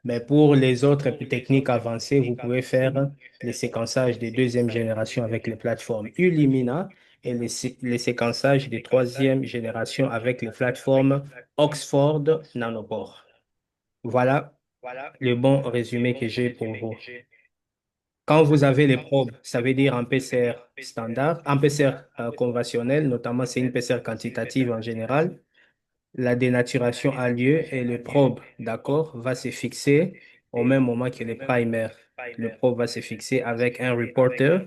Mais pour les autres techniques avancées, vous pouvez faire le séquençage de deuxième génération avec les plateformes Illumina et les séquençages de troisième génération avec les plateformes Oxford Nanopore. Voilà le bon résumé que j'ai pour vous. Quand vous avez les probes, ça veut dire en PCR standard, en PCR conventionnel, notamment c'est une PCR quantitative en général, la dénaturation a lieu et le probe, d'accord, va se fixer au même moment que le primer. Le probe va se fixer avec un reporter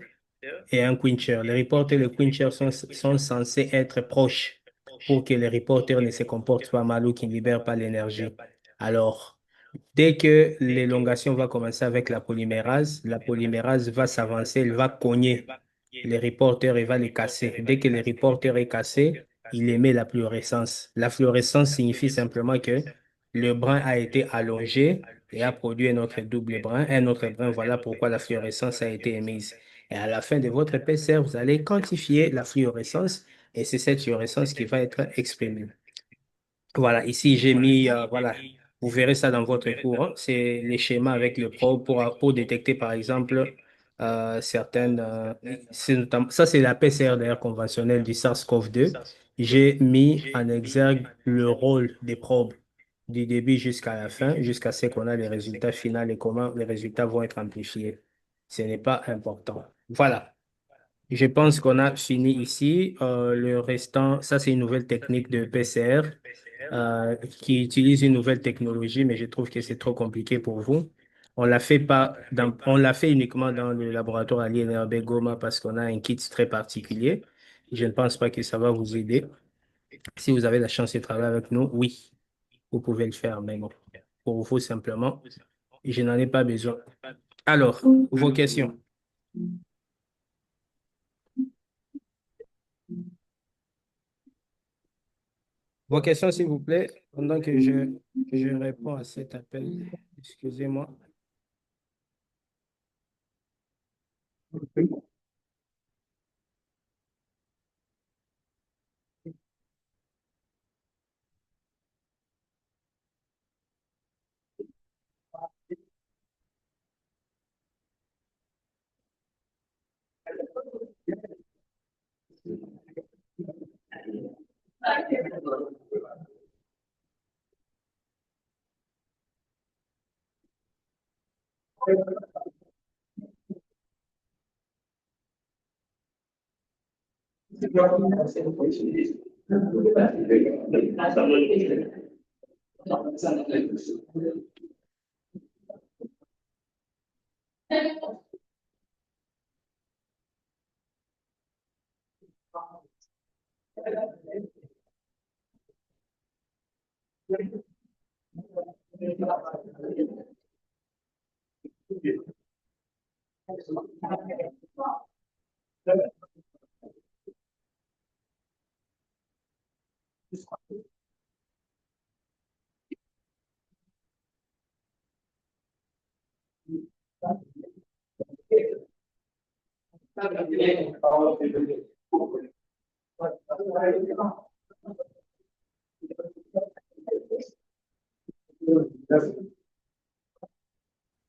et un quencher. Le reporter et le quencher sont censés être proches pour que le reporter ne se comporte pas mal ou qu'il ne libère pas l'énergie. Alors, dès que l'élongation va commencer avec la polymérase va s'avancer, elle va cogner les reporters et va les casser. Dès que le reporter est cassé, il émet la fluorescence. La fluorescence signifie simplement que le brin a été allongé et a produit un autre double brin, un autre brin. Voilà pourquoi la fluorescence a été émise. Et à la fin de votre PCR, vous allez quantifier la fluorescence et c'est cette fluorescence qui va être exprimée. Voilà, ici j'ai mis, voilà, vous verrez ça dans votre cours, hein. C'est les schémas avec le probe pour détecter par exemple certaines, ça c'est la PCR d'ailleurs conventionnelle du SARS-CoV-2. J'ai mis en exergue le rôle des probes du début jusqu'à la fin, jusqu'à ce qu'on a les résultats finaux et comment les résultats vont être amplifiés. Ce n'est pas important. Voilà. Je pense qu'on a fini ici. Le restant, ça c'est une nouvelle technique de PCR qui utilise une nouvelle technologie, mais je trouve que c'est trop compliqué pour vous. On l'a fait pas on l'a fait uniquement dans le laboratoire à l'INRB Goma parce qu'on a un kit très particulier. Je ne pense pas que ça va vous aider. Si vous avez la chance de travailler avec nous, oui, vous pouvez le faire, mais bon, pour vous simplement, je n'en ai pas besoin. Alors, vos questions. Vos questions, s'il vous plaît, pendant que je réponds à cet appel. Excusez-moi.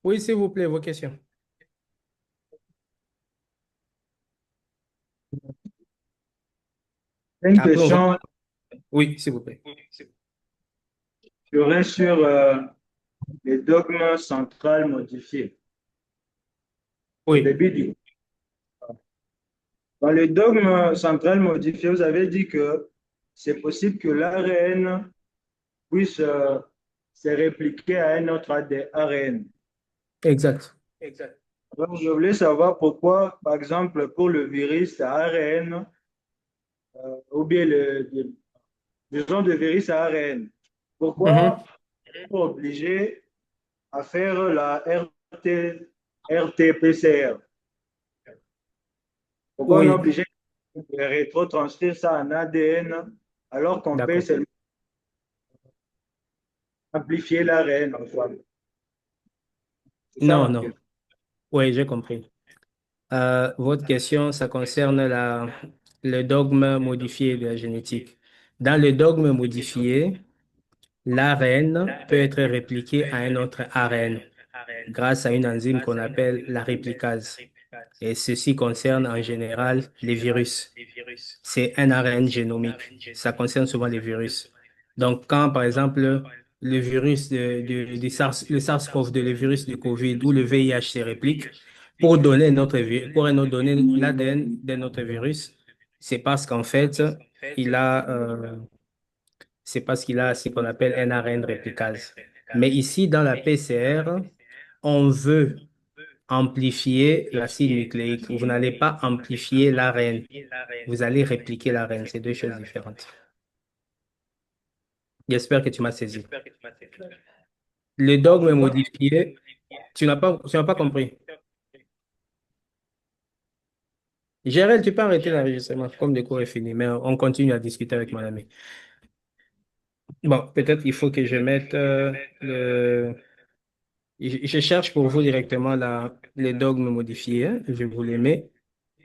Oui, s'il vous plaît, vos questions. Une Après, on va... question Oui, s'il vous plaît. serait sur les dogmes centrales modifiés. Au Oui, début dans les dogmes centrales modifiés, vous avez dit que c'est possible que l'ARN puisse se répliquer à un autre ARN. exact. Donc, je voulais savoir pourquoi, par exemple, pour le virus à ARN, ou bien disons de virus à ARN, Mhm. pourquoi on est obligé à faire la RT-PCR? Pourquoi on est Oui, obligé de rétrotranscrire ça en ADN alors qu'on peut d'accord. seulement amplifier l'ARN en soi? C'est ça Non, ma non. question. Oui, j'ai compris. Votre question, ça concerne le dogme modifié de la génétique. Dans le dogme modifié, l'ARN peut être répliqué à un autre ARN grâce à une enzyme qu'on appelle la réplicase. Et ceci concerne en général les virus. C'est un ARN génomique. Ça concerne souvent les virus. Donc, quand, par exemple, le virus de SARS, le SARS-CoV-2, le virus du COVID ou le VIH se réplique, pour nous donner l'ADN de notre virus, c'est parce qu'en fait, il a, c'est parce qu'il a ce qu'on appelle un ARN réplicase. Mais ici, dans la PCR, on veut amplifier l'acide nucléique. Vous n'allez pas amplifier l'ARN. Vous allez répliquer l'ARN. C'est deux choses différentes. J'espère que tu m'as saisi. Le Donc, dogme je pense modifié, tu n'as pas compris. Gérald, tu peux arrêter l'enregistrement comme le cours est fini, mais on continue à discuter avec mon ami. Bon, peut-être il faut que je mette je cherche pour vous directement les dogmes modifiés, hein. Je vous les mets.